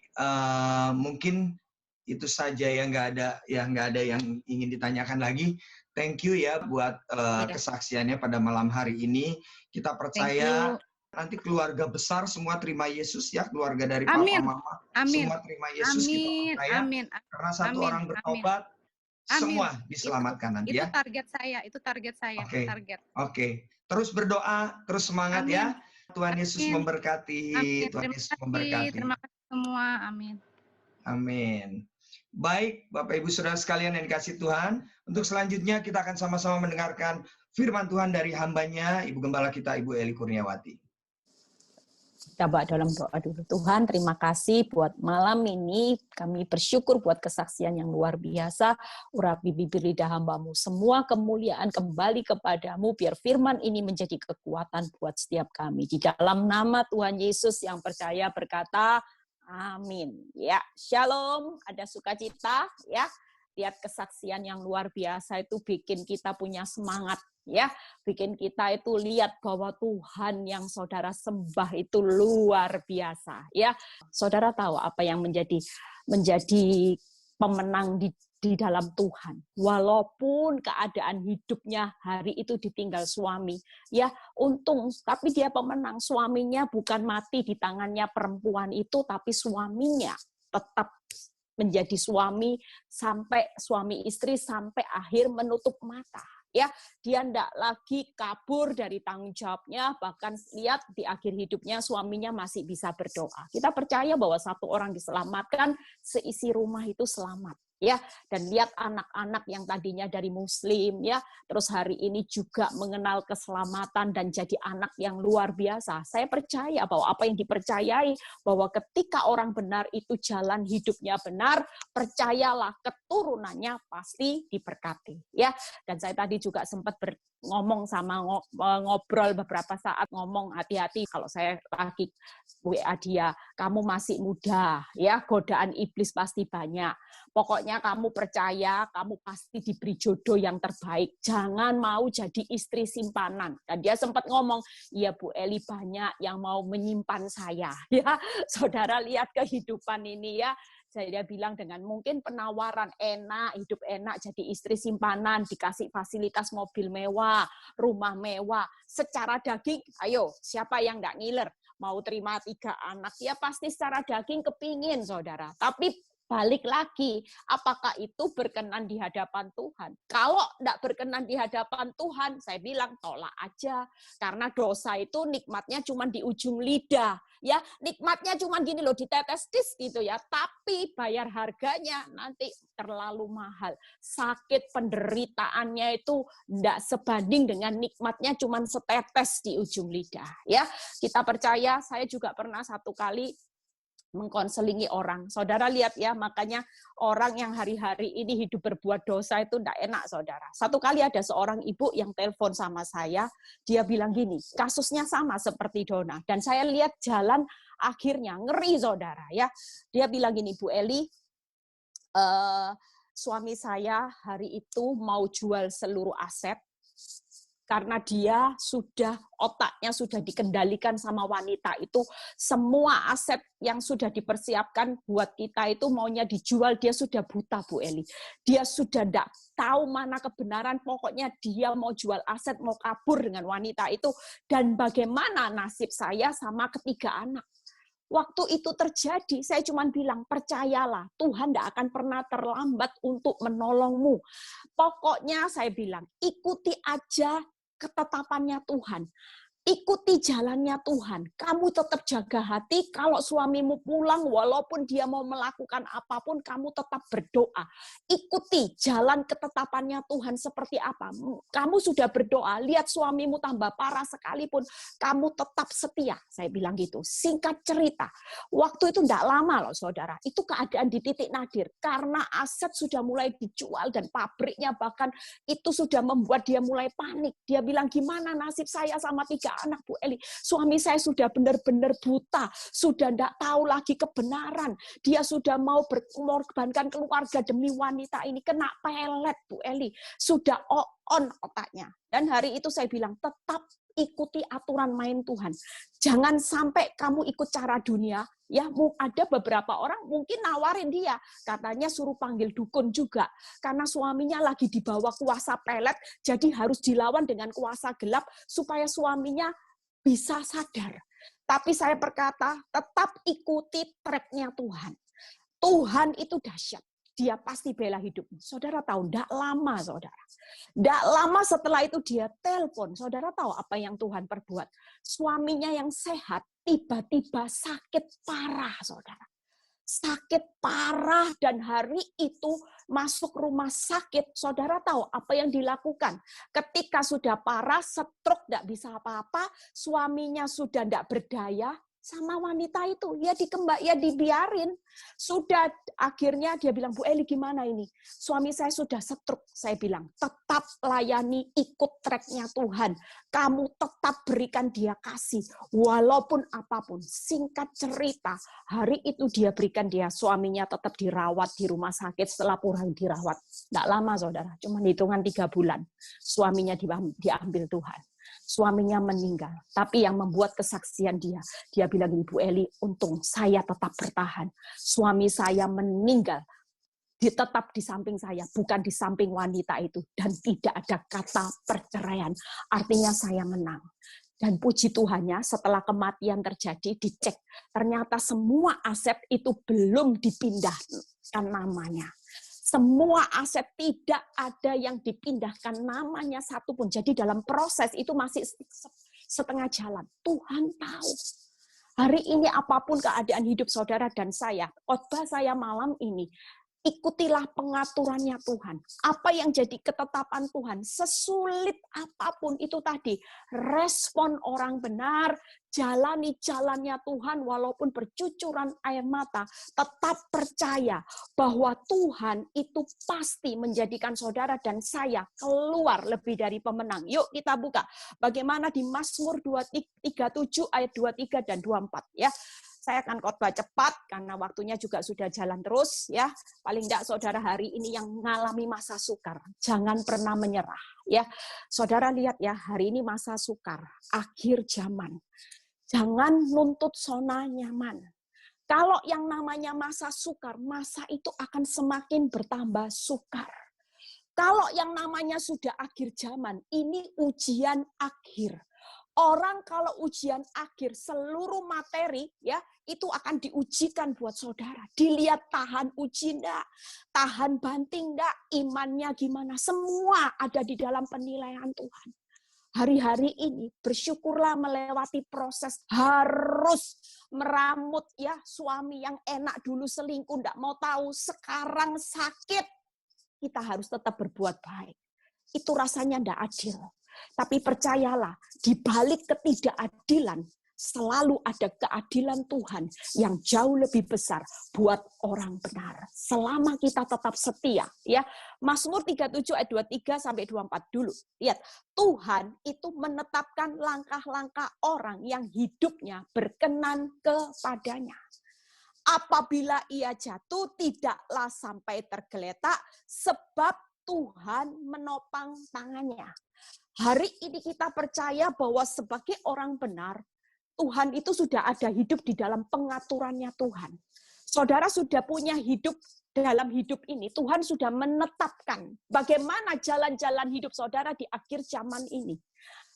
mungkin itu saja yang nggak ada yang ingin ditanyakan lagi. Thank you ya buat kesaksiannya pada malam hari ini. Kita percaya nanti keluarga besar semua terima Yesus ya, keluarga dari papa mama semua terima Yesus. Kita percaya karena satu orang bertobat semua diselamatkan nanti ya. Itu target saya. Oke. Terus berdoa, terus semangat ya. Tuhan Yesus memberkati. Tuhan Yesus memberkati. Terima kasih semua. Amin. Amin. Baik, Bapak Ibu Saudara sekalian yang dikasih Tuhan, untuk selanjutnya kita akan sama-sama mendengarkan firman Tuhan dari hambanya, Ibu Gembala kita, Ibu Eli Kurniawati. Kita bawa dalam doa dulu. Tuhan, terima kasih buat malam ini. Kami bersyukur buat kesaksian yang luar biasa. Urapi bibir lidah hamba-Mu. Semua kemuliaan kembali kepadamu. Biar firman ini menjadi kekuatan buat setiap kami. Di dalam nama Tuhan Yesus yang percaya berkata, amin. Ya, shalom. Ada sukacita. Ya, lihat kesaksian yang luar biasa itu bikin kita punya semangat. Ya, bikin kita itu lihat bahwa Tuhan yang saudara sembah itu luar biasa. Ya, saudara tahu apa yang menjadi pemenang di dalam Tuhan. Walaupun keadaan hidupnya hari itu ditinggal suami, ya untung, tapi dia pemenang. Suaminya bukan mati di tangannya perempuan itu, tapi suaminya tetap menjadi suami sampai suami istri sampai akhir menutup mata. Ya, dia tidak lagi kabur dari tanggung jawabnya, bahkan lihat di akhir hidupnya suaminya masih bisa berdoa. Kita percaya bahwa satu orang diselamatkan, seisi rumah itu selamat. Ya, dan lihat anak-anak yang tadinya dari Muslim, ya, terus hari ini juga mengenal keselamatan dan jadi anak yang luar biasa. Saya percaya bahwa apa yang dipercayai, bahwa ketika orang benar itu jalan hidupnya benar, percayalah keturunannya pasti diberkati. Ya, dan saya tadi juga sempat ngobrol beberapa saat, ngomong hati-hati kalau saya lagi WA dia, kamu masih muda, ya godaan iblis pasti banyak. Pokoknya kamu percaya, kamu pasti diberi jodoh yang terbaik. Jangan mau jadi istri simpanan. Dan dia sempat ngomong, iya Bu Eli banyak yang mau menyimpan saya. Ya, saudara lihat kehidupan ini ya. Saya bilang dengan mungkin penawaran enak, hidup enak, jadi istri simpanan, dikasih fasilitas mobil mewah, rumah mewah. Secara daging, ayo siapa yang nggak ngiler? Mau terima 3 anak, ya pasti secara daging kepingin saudara. Tapi balik lagi, apakah itu berkenan di hadapan Tuhan? Kalau tidak berkenan di hadapan Tuhan, saya bilang tolak aja. Karena dosa itu nikmatnya cuma di ujung lidah. Ya, nikmatnya cuma gini loh, ditetes tis gitu ya. Tapi bayar harganya nanti terlalu mahal. Sakit penderitaannya itu tidak sebanding dengan nikmatnya cuma setetes di ujung lidah. Ya, kita percaya, saya juga pernah satu kali mengkonselingi orang. Saudara lihat ya, makanya orang yang hari-hari ini hidup berbuat dosa itu tidak enak, saudara. Satu kali ada seorang ibu yang telepon sama saya, dia bilang gini, kasusnya sama seperti Donna, dan saya lihat jalan akhirnya, ngeri saudara ya. Dia bilang gini, Bu Eli, suami saya hari itu mau jual seluruh aset, Karena dia sudah, otaknya sudah dikendalikan sama wanita itu, semua aset yang sudah dipersiapkan buat kita itu maunya dijual, dia sudah buta, Bu Eli. Dia sudah tidak tahu mana kebenaran, pokoknya dia mau jual aset, mau kabur dengan wanita itu. Dan bagaimana nasib saya sama ketiga anak. Waktu itu terjadi, saya cuma bilang, percayalah, Tuhan tidak akan pernah terlambat untuk menolongmu. Pokoknya saya bilang, ikuti aja ketetapannya Tuhan. Ikuti jalannya Tuhan. Kamu tetap jaga hati, kalau suamimu pulang, walaupun dia mau melakukan apapun, kamu tetap berdoa. Ikuti jalan ketetapannya Tuhan seperti apa. Kamu sudah berdoa, lihat suamimu tambah parah sekalipun, kamu tetap setia. Saya bilang gitu. Singkat cerita, waktu itu tidak lama loh saudara, itu keadaan di titik nadir. Karena aset sudah mulai dijual dan pabriknya bahkan itu sudah membuat dia mulai panik. Dia bilang, gimana nasib saya sama 3 anak, Bu Eli. Suami saya sudah benar-benar buta, sudah tidak tahu lagi kebenaran. Dia sudah mau mengorbankan keluarga demi wanita ini, kena pelet, Bu Eli. Sudah on otaknya. Dan hari itu saya bilang, tetap ikuti aturan main Tuhan. Jangan sampai kamu ikut cara dunia. Ya, ada beberapa orang mungkin nawarin dia, katanya suruh panggil dukun juga. Karena suaminya lagi di bawah kuasa pelet, jadi harus dilawan dengan kuasa gelap supaya suaminya bisa sadar. Tapi saya berkata, tetap ikuti track-nya Tuhan. Tuhan itu dahsyat. Dia pasti bela hidupmu. Saudara tahu, tidak lama saudara. Tidak lama setelah itu dia telepon. Saudara tahu apa yang Tuhan perbuat? Suaminya yang sehat, tiba-tiba sakit parah saudara. Sakit parah dan hari itu masuk rumah sakit. Saudara tahu apa yang dilakukan? Ketika sudah parah, stroke, tidak bisa apa-apa, suaminya sudah tidak berdaya, sama wanita itu, ya dibiarin. Sudah akhirnya dia bilang, Bu Eli gimana ini? Suami saya sudah stroke. Saya bilang, tetap layani, ikut track-nya Tuhan. Kamu tetap berikan dia kasih, walaupun apapun. Singkat cerita, hari itu dia berikan dia, suaminya tetap dirawat di rumah sakit setelah pulang dirawat. Tidak lama saudara, cuma hitungan 3 bulan. Suaminya diambil Tuhan. Suaminya meninggal. Tapi yang membuat kesaksian dia bilang, Ibu Eli, untung saya tetap bertahan. Suami saya meninggal, tetap di samping saya, bukan di samping wanita itu. Dan tidak ada kata perceraian. Artinya saya menang. Dan puji Tuhannya, setelah kematian terjadi, dicek. Ternyata semua aset itu belum dipindahkan namanya. Semua aset tidak ada yang dipindahkan namanya satupun. Jadi dalam proses itu masih setengah jalan. Tuhan tahu. Hari ini apapun keadaan hidup saudara dan saya, khotbah saya malam ini, ikutilah pengaturannya Tuhan. Apa yang jadi ketetapan Tuhan, sesulit apapun itu tadi, respon orang benar, jalani jalannya Tuhan walaupun bercucuran air mata, tetap percaya bahwa Tuhan itu pasti menjadikan saudara dan saya keluar lebih dari pemenang. Yuk kita buka. Bagaimana di Mazmur 37 ayat 23 dan 24 ya. Saya akan khotbah cepat karena waktunya juga sudah jalan terus ya. Paling enggak saudara hari ini yang mengalami masa sukar, jangan pernah menyerah ya. Saudara lihat ya, hari ini masa sukar, akhir zaman. Jangan nuntut zona nyaman. Kalau yang namanya masa sukar, masa itu akan semakin bertambah sukar. Kalau yang namanya sudah akhir zaman, ini ujian akhir. Orang kalau ujian akhir, seluruh materi ya itu akan diujikan buat saudara. Dilihat tahan uji enggak, tahan banting enggak, imannya gimana, semua ada di dalam penilaian Tuhan. Hari-hari ini bersyukurlah melewati proses, harus meramut ya, suami yang enak dulu selingkuh, enggak mau tahu, sekarang sakit. Kita harus tetap berbuat baik. Itu rasanya enggak adil. Tapi percayalah, di balik ketidakadilan selalu ada keadilan Tuhan yang jauh lebih besar buat orang benar. Selama kita tetap setia, ya. Mazmur 37 ayat 23 sampai 24 dulu. Lihat, Tuhan itu menetapkan langkah-langkah orang yang hidupnya berkenan kepadanya. Apabila ia jatuh, tidaklah sampai tergeletak, sebab Tuhan menopang tangannya. Hari ini kita percaya bahwa sebagai orang benar, Tuhan itu sudah ada hidup di dalam pengaturannya Tuhan. Saudara sudah punya hidup dalam hidup ini. Tuhan sudah menetapkan bagaimana jalan-jalan hidup saudara di akhir zaman ini.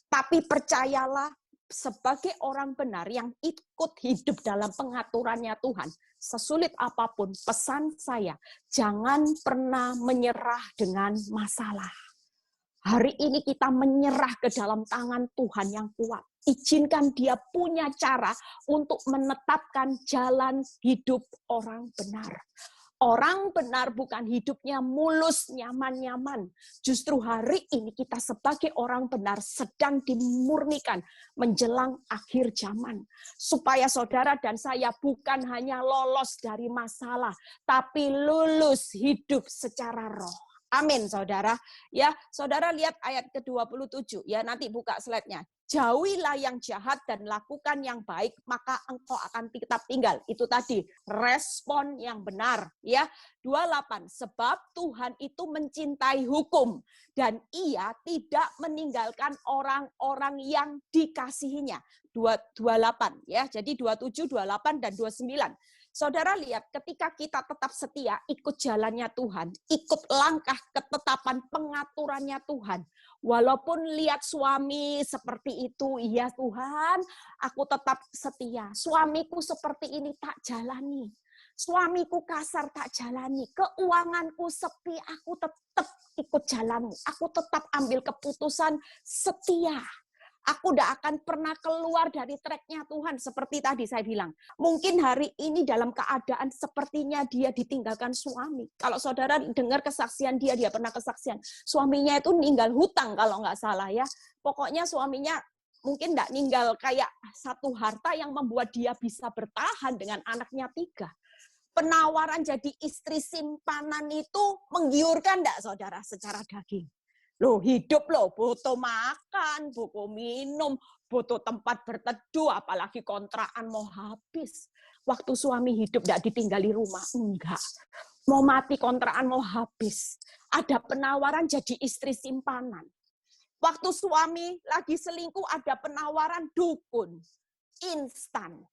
Tapi percayalah, sebagai orang benar yang ikut hidup dalam pengaturannya Tuhan, sesulit apapun, pesan saya, jangan pernah menyerah dengan masalah. Hari ini kita menyerah ke dalam tangan Tuhan yang kuat. Izinkan Dia punya cara untuk menetapkan jalan hidup orang benar. Orang benar bukan hidupnya mulus, nyaman-nyaman. Justru hari ini kita sebagai orang benar sedang dimurnikan menjelang akhir zaman. Supaya saudara dan saya bukan hanya lolos dari masalah, tapi lulus hidup secara roh. Amin, saudara. Ya, saudara lihat ayat ke-27. Ya, nanti buka slide-nya. Jauhilah yang jahat dan lakukan yang baik, maka engkau akan tetap tinggal. Itu tadi respon yang benar, ya. 28, sebab Tuhan itu mencintai hukum dan Ia tidak meninggalkan orang-orang yang dikasihinya. 28 ya. Jadi 27, 28 dan 29. Saudara lihat, ketika kita tetap setia, ikut jalannya Tuhan, ikut langkah ketetapan pengaturannya Tuhan. Walaupun lihat suami seperti itu, iya Tuhan, aku tetap setia. Suamiku seperti ini tak jalani. Suamiku kasar tak jalani. Keuanganku sepi, aku tetap ikut jalanmu. Aku tetap ambil keputusan setia. Aku tidak akan pernah keluar dari tracknya Tuhan. Seperti tadi saya bilang. Mungkin hari ini dalam keadaan sepertinya dia ditinggalkan suami. Kalau saudara dengar kesaksian dia pernah kesaksian. Suaminya itu ninggal hutang kalau nggak salah ya. Pokoknya suaminya mungkin tidak ninggal kayak satu harta yang membuat dia bisa bertahan dengan anaknya 3. Penawaran jadi istri simpanan itu menggiurkan enggak saudara secara daging? Loh hidup loh, butuh makan, butuh minum, butuh tempat berteduh, apalagi kontrakan mau habis. Waktu suami hidup enggak ditinggali rumah, enggak. Mau mati kontrakan mau habis. Ada penawaran jadi istri simpanan. Waktu suami lagi selingkuh ada penawaran dukun, instan.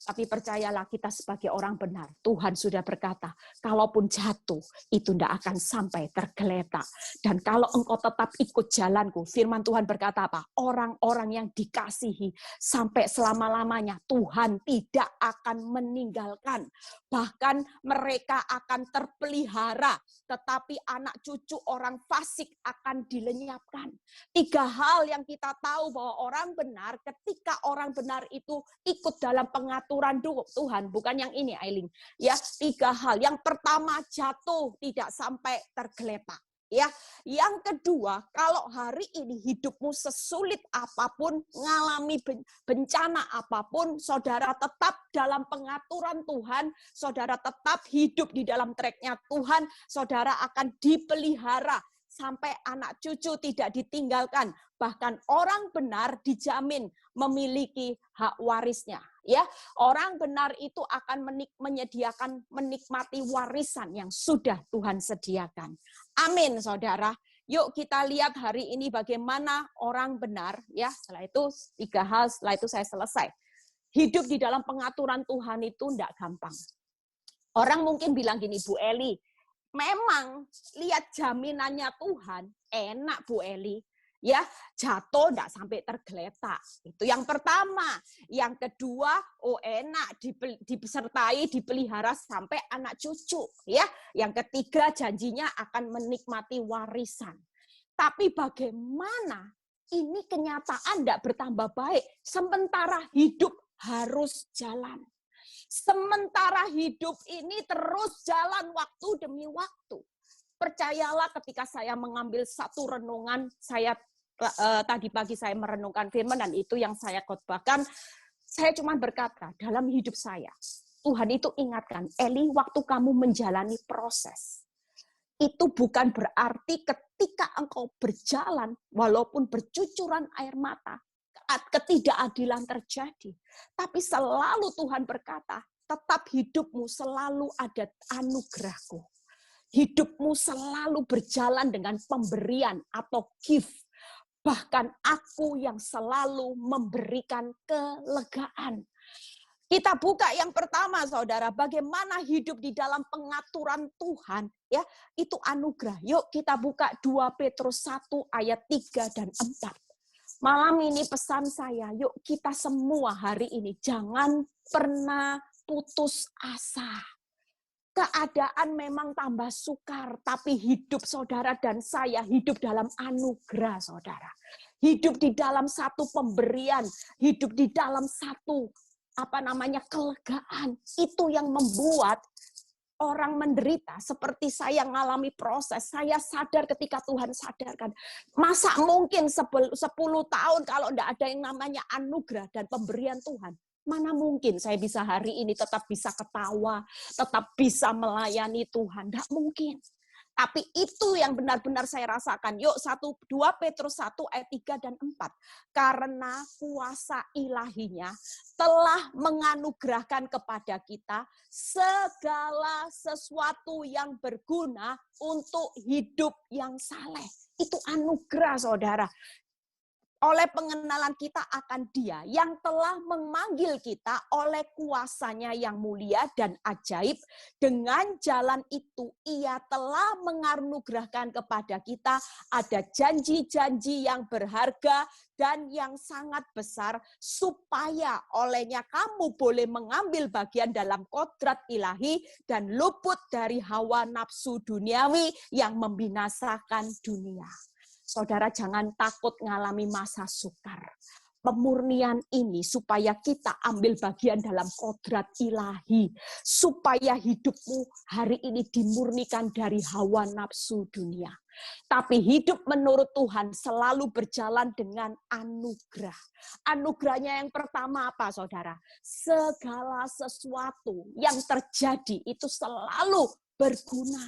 Tapi percayalah kita sebagai orang benar, Tuhan sudah berkata, kalaupun jatuh, itu tidak akan sampai tergeletak. Dan kalau engkau tetap ikut jalanku, firman Tuhan berkata apa? Orang-orang yang dikasihi sampai selama-lamanya, Tuhan tidak akan meninggalkan. Bahkan mereka akan terpelihara, tetapi anak cucu orang fasik akan dilenyapkan. 3 hal yang kita tahu bahwa orang benar, ketika orang benar itu ikut dalam pengaturan Tuhan, bukan yang ini Aileen. Ya, 3 hal. Yang pertama, jatuh tidak sampai tergeletak. Ya, yang kedua, kalau hari ini hidupmu sesulit apapun, mengalami bencana apapun, saudara tetap dalam pengaturan Tuhan, saudara tetap hidup di dalam tracknya Tuhan, saudara akan dipelihara sampai anak cucu tidak ditinggalkan. Bahkan orang benar dijamin memiliki hak warisnya. Ya, orang benar itu akan menikmati warisan yang sudah Tuhan sediakan. Amin, saudara. Yuk kita lihat hari ini bagaimana orang benar. Ya, setelah itu 3 hal. Setelah itu saya selesai. Hidup di dalam pengaturan Tuhan itu tidak gampang. Orang mungkin bilang gini, Bu Eli, memang lihat jaminannya Tuhan enak Bu Eli. Ya, jatuh enggak sampai tergeletak. Itu yang pertama. Yang kedua, enak disertai, dipelihara sampai anak cucu, ya. Yang ketiga, janjinya akan menikmati warisan. Tapi bagaimana ini kenyataan enggak bertambah baik sementara hidup harus jalan. Sementara hidup ini terus jalan waktu demi waktu. Percayalah ketika saya mengambil satu renungan, tadi pagi saya merenungkan firman dan itu yang saya khotbahkan, saya cuma berkata, dalam hidup saya, Tuhan itu ingatkan, Eli, waktu kamu menjalani proses, itu bukan berarti ketika engkau berjalan, walaupun bercucuran air mata, ketidakadilan terjadi. Tapi selalu Tuhan berkata, tetap hidupmu selalu ada anugerahku. Hidupmu selalu berjalan dengan pemberian atau gift. Bahkan aku yang selalu memberikan kelegaan. Kita buka yang pertama, saudara, bagaimana hidup di dalam pengaturan Tuhan, ya, itu anugerah. Yuk kita buka 2 Petrus 1 ayat 3 dan 4. Malam ini pesan saya, yuk kita semua hari ini jangan pernah putus asa. Keadaan memang tambah sukar, tapi hidup saudara dan saya hidup dalam anugerah, saudara. Hidup di dalam satu pemberian, hidup di dalam satu kelegaan. Itu yang membuat orang menderita. Seperti saya mengalami proses, saya sadar ketika Tuhan sadarkan. Masa mungkin 10 tahun kalau tidak ada yang namanya anugerah dan pemberian Tuhan? Mana mungkin saya bisa hari ini tetap bisa ketawa, tetap bisa melayani Tuhan? Tidak mungkin. Tapi itu yang benar-benar saya rasakan. Yuk 2 Petrus 1 ayat 3 dan 4. Karena kuasa ilahinya telah menganugerahkan kepada kita segala sesuatu yang berguna untuk hidup yang saleh. Itu anugerah, saudara. Oleh pengenalan kita akan Dia yang telah memanggil kita oleh kuasanya yang mulia dan ajaib. Dengan jalan itu Ia telah menganugerahkan kepada kita ada janji-janji yang berharga dan yang sangat besar, supaya olehnya kamu boleh mengambil bagian dalam kodrat ilahi dan luput dari hawa nafsu duniawi yang membinasakan dunia. Saudara, jangan takut mengalami masa sukar. Pemurnian ini supaya kita ambil bagian dalam kodrat ilahi. Supaya hidupmu hari ini dimurnikan dari hawa nafsu dunia. Tapi hidup menurut Tuhan selalu berjalan dengan anugerah. Anugerahnya yang pertama apa, saudara? Segala sesuatu yang terjadi itu selalu berguna.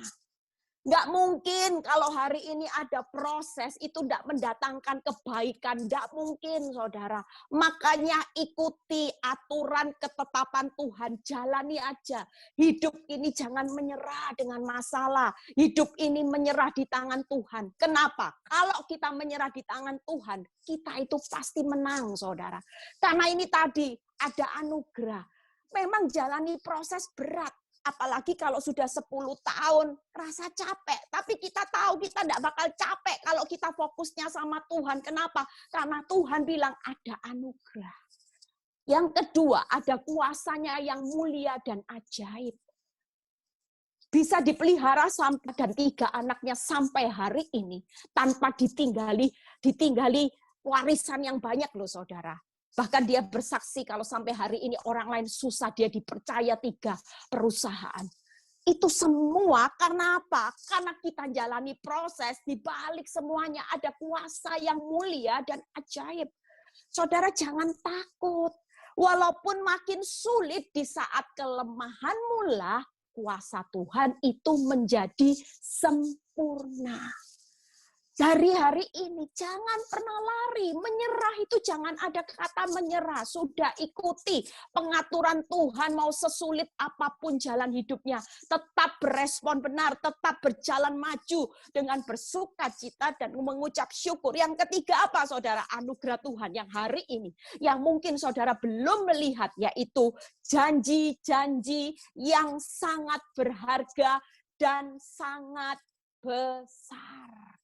Nggak mungkin kalau hari ini ada proses itu nggak mendatangkan kebaikan. Nggak mungkin, saudara. Makanya ikuti aturan ketetapan Tuhan. Jalani aja. Hidup ini jangan menyerah dengan masalah. Hidup ini menyerah di tangan Tuhan. Kenapa? Kalau kita menyerah di tangan Tuhan, kita itu pasti menang, saudara. Karena ini tadi ada anugerah. Memang jalani proses berat. Apalagi kalau sudah 10 tahun, rasa capek. Tapi kita tahu kita tidak bakal capek kalau kita fokusnya sama Tuhan. Kenapa? Karena Tuhan bilang ada anugerah. Yang kedua, ada kuasanya yang mulia dan ajaib. Bisa dipelihara sampai dan 3 anaknya sampai hari ini. Tanpa ditinggali warisan yang banyak loh, saudara. Bahkan dia bersaksi kalau sampai hari ini orang lain susah, dia dipercaya 3 perusahaan. Itu semua karena apa? Karena kita jalani proses, di balik semuanya ada kuasa yang mulia dan ajaib. Saudara, jangan takut. Walaupun makin sulit di saat kelemahanmu lah, kuasa Tuhan itu menjadi sempurna. Dari hari ini jangan pernah lari, menyerah itu jangan ada kata menyerah. Sudah ikuti pengaturan Tuhan, mau sesulit apapun jalan hidupnya, tetap berespon benar, tetap berjalan maju dengan bersukacita dan mengucap syukur. Yang ketiga apa, saudara? Anugerah Tuhan yang hari ini, yang mungkin saudara belum melihat, yaitu janji-janji yang sangat berharga dan sangat besar.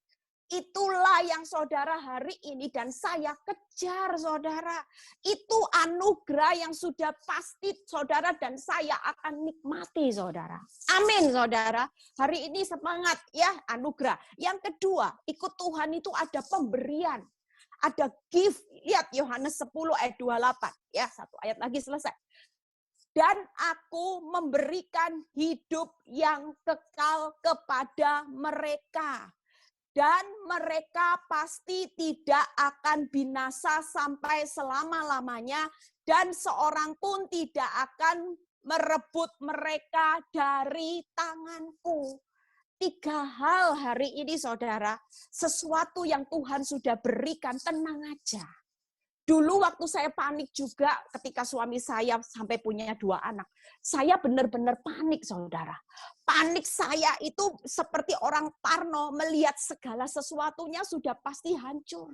Itulah yang saudara hari ini dan saya kejar, saudara. Itu anugerah yang sudah pasti saudara dan saya akan nikmati, saudara. Amin, saudara. Hari ini semangat ya, anugerah. Yang kedua, ikut Tuhan itu ada pemberian. Ada gift. Lihat Yohanes 10 ayat 28. Ya, 1 ayat lagi selesai. Dan aku memberikan hidup yang kekal kepada mereka. Dan mereka pasti tidak akan binasa sampai selama-lamanya, dan seorang pun tidak akan merebut mereka dari tanganku. 3 hal hari ini, saudara, sesuatu yang Tuhan sudah berikan, tenang aja. Dulu waktu saya panik juga ketika suami saya sampai punya 2 anak. Saya benar-benar panik, saudara. Panik saya itu seperti orang parno melihat segala sesuatunya sudah pasti hancur.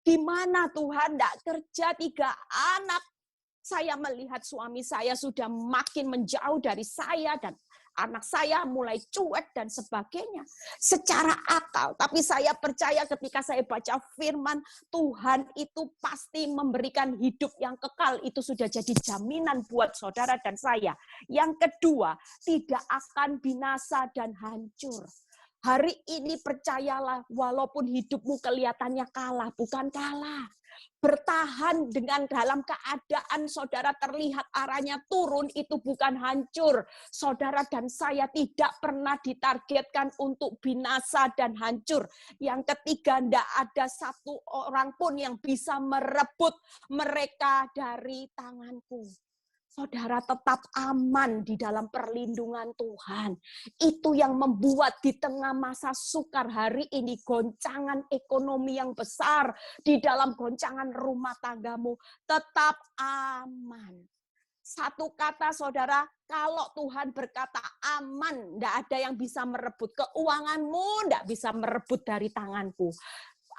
Di mana Tuhan tidak kerja 3 anak. Saya melihat suami saya sudah makin menjauh dari saya dan anak saya mulai cuek dan sebagainya. Secara akal, tapi saya percaya ketika saya baca firman, Tuhan itu pasti memberikan hidup yang kekal. Itu sudah jadi jaminan buat saudara dan saya. Yang kedua, tidak akan binasa dan hancur. Hari ini percayalah, walaupun hidupmu kelihatannya kalah, bukan kalah. Bertahan dengan dalam keadaan saudara terlihat arahnya turun, itu bukan hancur. Saudara dan saya tidak pernah ditargetkan untuk binasa dan hancur. Yang ketiga, tidak ada satu orang pun yang bisa merebut mereka dari tanganku. Saudara tetap aman di dalam perlindungan Tuhan. Itu yang membuat di tengah masa sukar hari ini, goncangan ekonomi yang besar, di dalam goncangan rumah tanggamu, tetap aman. Satu kata saudara, kalau Tuhan berkata aman, tidak ada yang bisa merebut keuanganmu, tidak bisa merebut dari tanganku.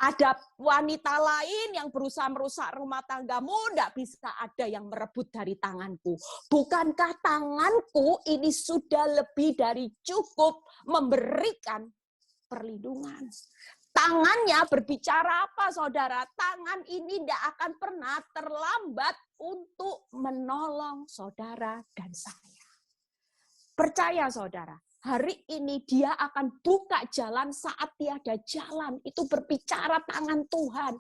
Ada wanita lain yang berusaha merusak rumah tanggamu, tidak bisa ada yang merebut dari tanganku. Bukankah tanganku ini sudah lebih dari cukup memberikan perlindungan? Tangannya berbicara apa, saudara? Tangan ini tidak akan pernah terlambat untuk menolong saudara dan saya. Percaya, saudara. Hari ini dia akan buka jalan saat tiada jalan. Itu berbicara tangan Tuhan.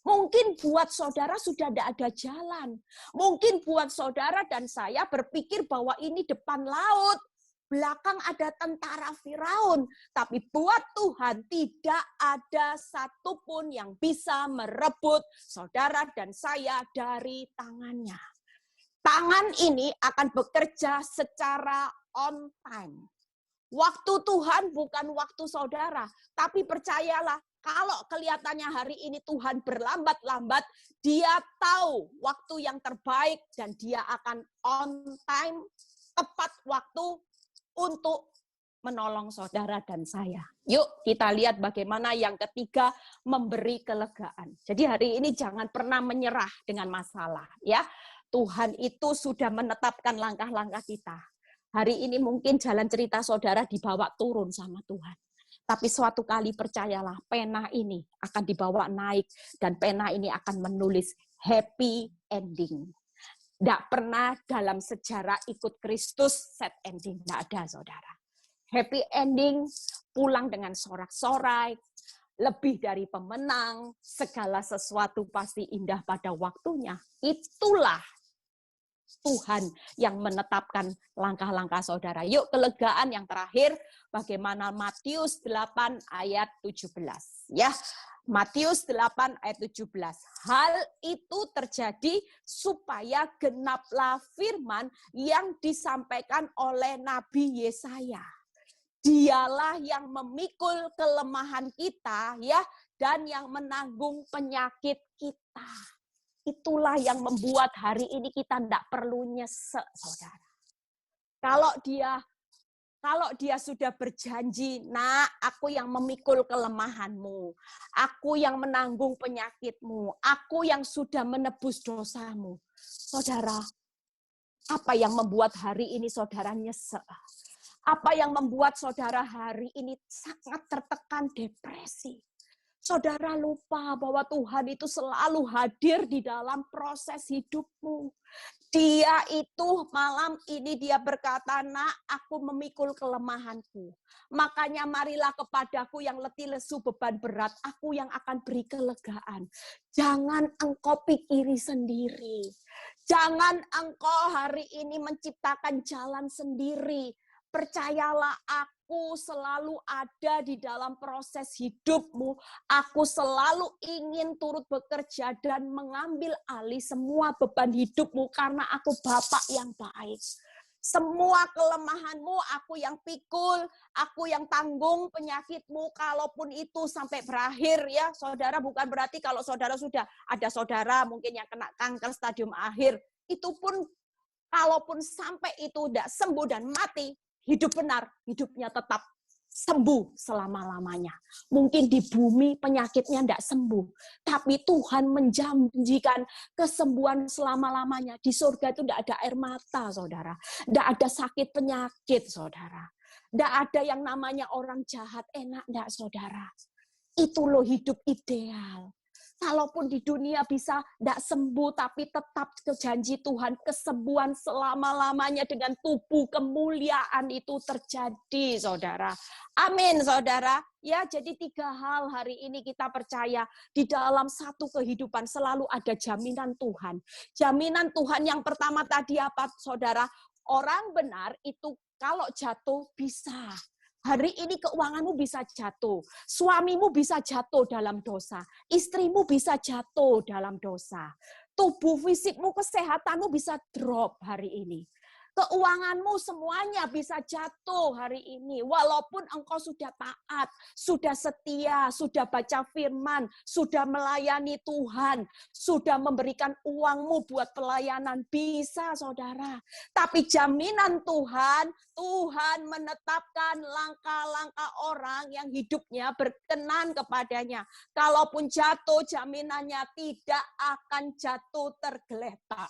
Mungkin buat saudara sudah tidak ada jalan. Mungkin buat saudara dan saya berpikir bahwa ini depan laut. Belakang ada tentara Firaun. Tapi buat Tuhan tidak ada satupun yang bisa merebut saudara dan saya dari tangannya. Tangan ini akan bekerja secara on time. Waktu Tuhan bukan waktu saudara, tapi percayalah, kalau kelihatannya hari ini Tuhan berlambat-lambat, dia tahu waktu yang terbaik dan dia akan on time, tepat waktu untuk menolong saudara dan saya. Yuk kita lihat bagaimana yang ketiga, memberi kelegaan. Jadi hari ini jangan pernah menyerah dengan masalah, ya. Tuhan itu sudah menetapkan langkah-langkah kita. Hari ini mungkin jalan cerita saudara dibawa turun sama Tuhan. Tapi suatu kali percayalah, pena ini akan dibawa naik dan pena ini akan menulis happy ending. Tidak pernah dalam sejarah ikut Kristus set ending. Tidak ada, saudara. Happy ending, pulang dengan sorak-sorai, lebih dari pemenang, segala sesuatu pasti indah pada waktunya. Itulah Tuhan yang menetapkan langkah-langkah saudara. Yuk kelegaan yang terakhir, bagaimana Matius 8 ayat 17. Ya, Matius 8 ayat 17. Hal itu terjadi supaya genaplah firman yang disampaikan oleh Nabi Yesaya. Dialah yang memikul kelemahan kita, ya, dan yang menanggung penyakit kita. Itulah yang membuat hari ini kita tidak perlu nyesek, saudara. Kalau dia sudah berjanji, nak, aku yang memikul kelemahanmu, aku yang menanggung penyakitmu, aku yang sudah menebus dosamu. Saudara, apa yang membuat hari ini saudara nyesek? Apa yang membuat saudara hari ini sangat tertekan depresi? Saudara lupa bahwa Tuhan itu selalu hadir di dalam proses hidupmu. Dia itu malam ini dia berkata, nak, aku memikul kelemahanku. Makanya marilah kepadaku yang letih lesu beban berat, aku yang akan beri kelegaan. Jangan engkau pikiri sendiri. Jangan engkau hari ini menciptakan jalan sendiri. Percayalah, aku selalu ada di dalam proses hidupmu. Aku selalu ingin turut bekerja dan mengambil alih semua beban hidupmu karena aku Bapak yang baik. Semua kelemahanmu aku yang pikul, aku yang tanggung penyakitmu, kalaupun itu sampai berakhir ya. Saudara, bukan berarti kalau saudara sudah ada saudara mungkin yang kena kanker stadium akhir, itu pun kalaupun sampai itu tidak sembuh dan mati, hidup benar, hidupnya tetap sembuh selama-lamanya. Mungkin di bumi penyakitnya tidak sembuh, tapi Tuhan menjanjikan kesembuhan selama-lamanya. Di surga itu tidak ada air mata, saudara. Tidak ada sakit penyakit, saudara. Tidak ada yang namanya orang jahat, enak tidak, saudara. Itu loh hidup ideal. Kalaupun di dunia bisa tidak sembuh, tapi tetap janji Tuhan, kesembuhan selama-lamanya dengan tubuh kemuliaan itu terjadi, saudara. Amin, saudara. Ya, jadi 3 hal hari ini kita percaya di dalam satu kehidupan selalu ada jaminan Tuhan. Jaminan Tuhan yang pertama tadi apa, saudara? Orang benar itu kalau jatuh bisa. Hari ini keuanganmu bisa jatuh, suamimu bisa jatuh dalam dosa, istrimu bisa jatuh dalam dosa, tubuh fisikmu, kesehatanmu bisa drop hari ini. Keuanganmu semuanya bisa jatuh hari ini. Walaupun engkau sudah taat, sudah setia, sudah baca firman, sudah melayani Tuhan, sudah memberikan uangmu buat pelayanan, bisa saudara. Tapi jaminan Tuhan, Tuhan menetapkan langkah-langkah orang yang hidupnya berkenan kepadanya. Kalaupun jatuh, jaminannya tidak akan jatuh tergeletak.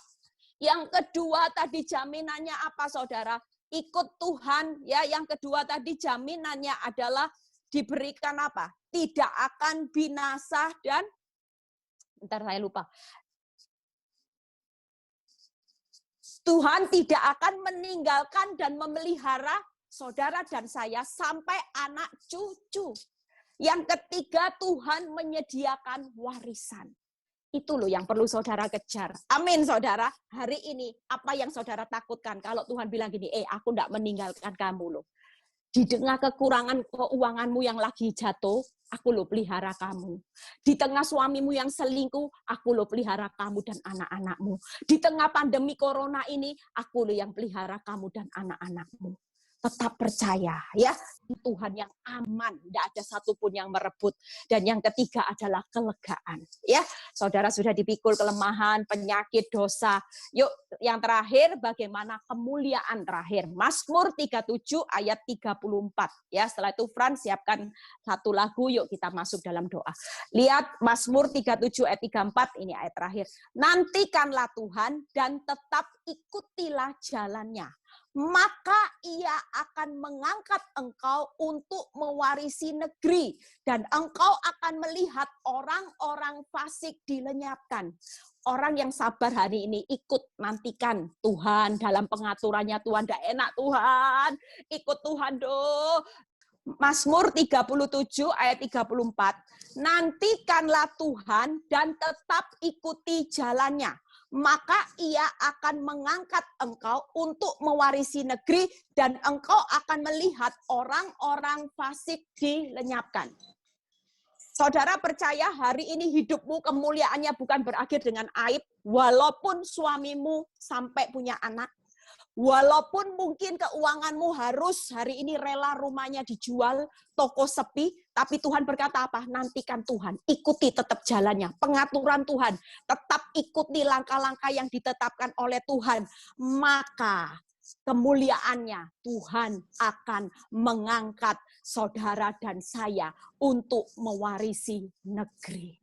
Yang kedua tadi jaminannya apa, saudara? Ikut Tuhan, ya. Yang kedua tadi jaminannya adalah diberikan apa? Tidak akan binasa dan bentar saya lupa. Tuhan tidak akan meninggalkan dan memelihara saudara dan saya sampai anak cucu. Yang ketiga, Tuhan menyediakan warisan. Itu loh yang perlu saudara kejar. Amin, saudara. Hari ini, apa yang saudara takutkan? Kalau Tuhan bilang gini, aku tidak meninggalkan kamu loh. Di tengah kekurangan keuanganmu yang lagi jatuh, aku loh pelihara kamu. Di tengah suamimu yang selingkuh, aku loh pelihara kamu dan anak-anakmu. Di tengah pandemi corona ini, aku loh yang pelihara kamu dan anak-anakmu. Tetap percaya ya, Tuhan yang aman, tidak ada satupun yang merebut. Dan yang ketiga adalah kelegaan. Ya, saudara sudah dipikul kelemahan, penyakit, dosa. Yuk, yang terakhir bagaimana kemuliaan terakhir. Mazmur 37 ayat 34. Ya, setelah itu Frans siapkan satu lagu, yuk kita masuk dalam doa. Lihat Mazmur 37 ayat 34, ini ayat terakhir. Nantikanlah Tuhan dan tetap ikutilah jalannya. Maka ia akan mengangkat engkau untuk mewarisi negeri, dan engkau akan melihat orang-orang fasik dilenyapkan. Orang yang sabar hari ini ikut nantikan Tuhan dalam pengaturannya. Tuhan, dah enak Tuhan, ikut Tuhan doh. Mazmur 37 ayat 34. Nantikanlah Tuhan dan tetap ikuti jalannya. Maka ia akan mengangkat engkau untuk mewarisi negeri, dan engkau akan melihat orang-orang fasik dilenyapkan. Saudara percaya hari ini hidupmu kemuliaannya bukan berakhir dengan aib, walaupun suamimu sampai punya anak, walaupun mungkin keuanganmu harus hari ini rela rumahnya dijual, toko sepi, tapi Tuhan berkata apa? Nantikan Tuhan, ikuti tetap jalannya, pengaturan Tuhan, tetap ikuti langkah-langkah yang ditetapkan oleh Tuhan. Maka kemuliaannya Tuhan akan mengangkat saudara dan saya untuk mewarisi negeri.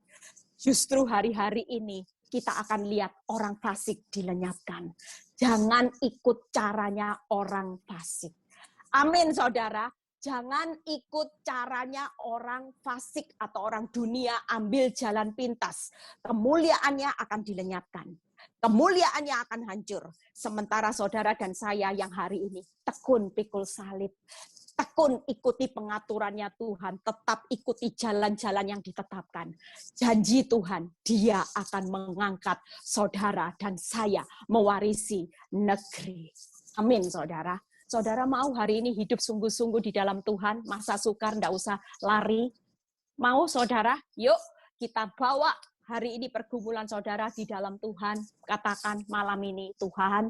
Justru hari-hari ini kita akan lihat orang fasik dilenyapkan. Jangan ikut caranya orang fasik. Amin, saudara. Jangan ikut caranya orang fasik atau orang dunia, ambil jalan pintas. Kemuliaannya akan dilenyapkan. Kemuliaannya akan hancur. Sementara saudara dan saya yang hari ini tekun pikul salib, tekun ikuti pengaturannya Tuhan, tetap ikuti jalan-jalan yang ditetapkan. Janji Tuhan, Dia akan mengangkat saudara dan saya mewarisi negeri. Amin, saudara. Saudara mau hari ini hidup sungguh-sungguh di dalam Tuhan, masa sukar, enggak usah lari. Mau saudara? Yuk kita bawa hari ini pergumulan saudara di dalam Tuhan, katakan malam ini, Tuhan,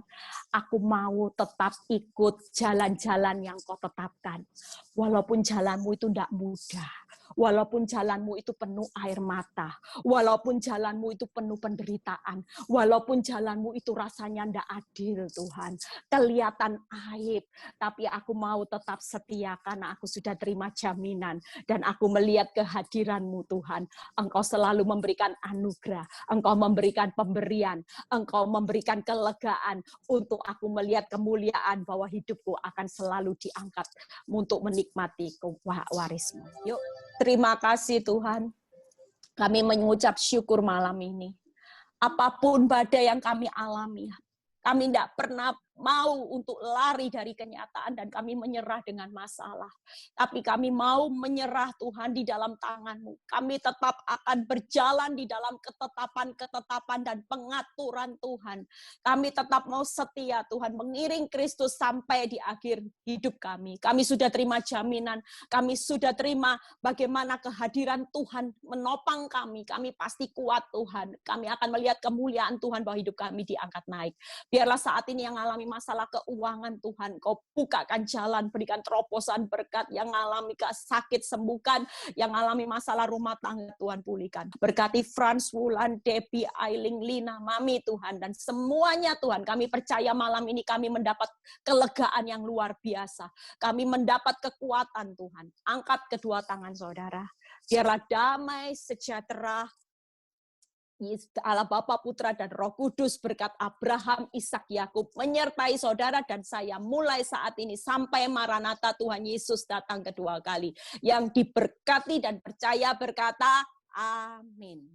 aku mau tetap ikut jalan-jalan yang kau tetapkan. Walaupun jalanmu itu tidak mudah, walaupun jalanmu itu penuh air mata, walaupun jalanmu itu penuh penderitaan, walaupun jalanmu itu rasanya tidak adil, Tuhan, kelihatan aib, tapi aku mau tetap setia karena aku sudah terima jaminan dan aku melihat kehadiran-Mu, Tuhan. Engkau selalu memberikan anugerah, Engkau memberikan pemberian, Engkau memberikan kelegaan untuk aku melihat kemuliaan bahwa hidupku akan selalu diangkat untuk menikmati waris-Mu. Yuk, terima kasih Tuhan. Kami mengucap syukur malam ini. Apapun badai yang kami alami, kami tidak pernah mau untuk lari dari kenyataan dan kami menyerah dengan masalah. Tapi kami mau menyerah Tuhan di dalam tangan-Mu. Kami tetap akan berjalan di dalam ketetapan-ketetapan dan pengaturan Tuhan. Kami tetap mau setia Tuhan, mengiring Kristus sampai di akhir hidup kami. Kami sudah terima jaminan, kami sudah terima bagaimana kehadiran Tuhan menopang kami. Kami pasti kuat Tuhan. Kami akan melihat kemuliaan Tuhan bahwa hidup kami diangkat naik. Biarlah saat ini yang alami masalah keuangan Tuhan, Kau bukakan jalan, berikan terobosan berkat, yang alami sakit sembuhkan, yang alami masalah rumah tangga Tuhan pulihkan. Berkati Frans, Wulan, Debbie, Ailing, Lina, Mami Tuhan, dan semuanya Tuhan, kami percaya malam ini kami mendapat kelegaan yang luar biasa. Kami mendapat kekuatan Tuhan. Angkat kedua tangan saudara. Biarlah damai, sejahtera, Allah Bapa, Putra, dan Roh Kudus berkat Abraham, Ishak, Yakub menyertai saudara dan saya mulai saat ini sampai Maranatha Tuhan Yesus datang kedua kali. Yang diberkati dan percaya berkata, amin.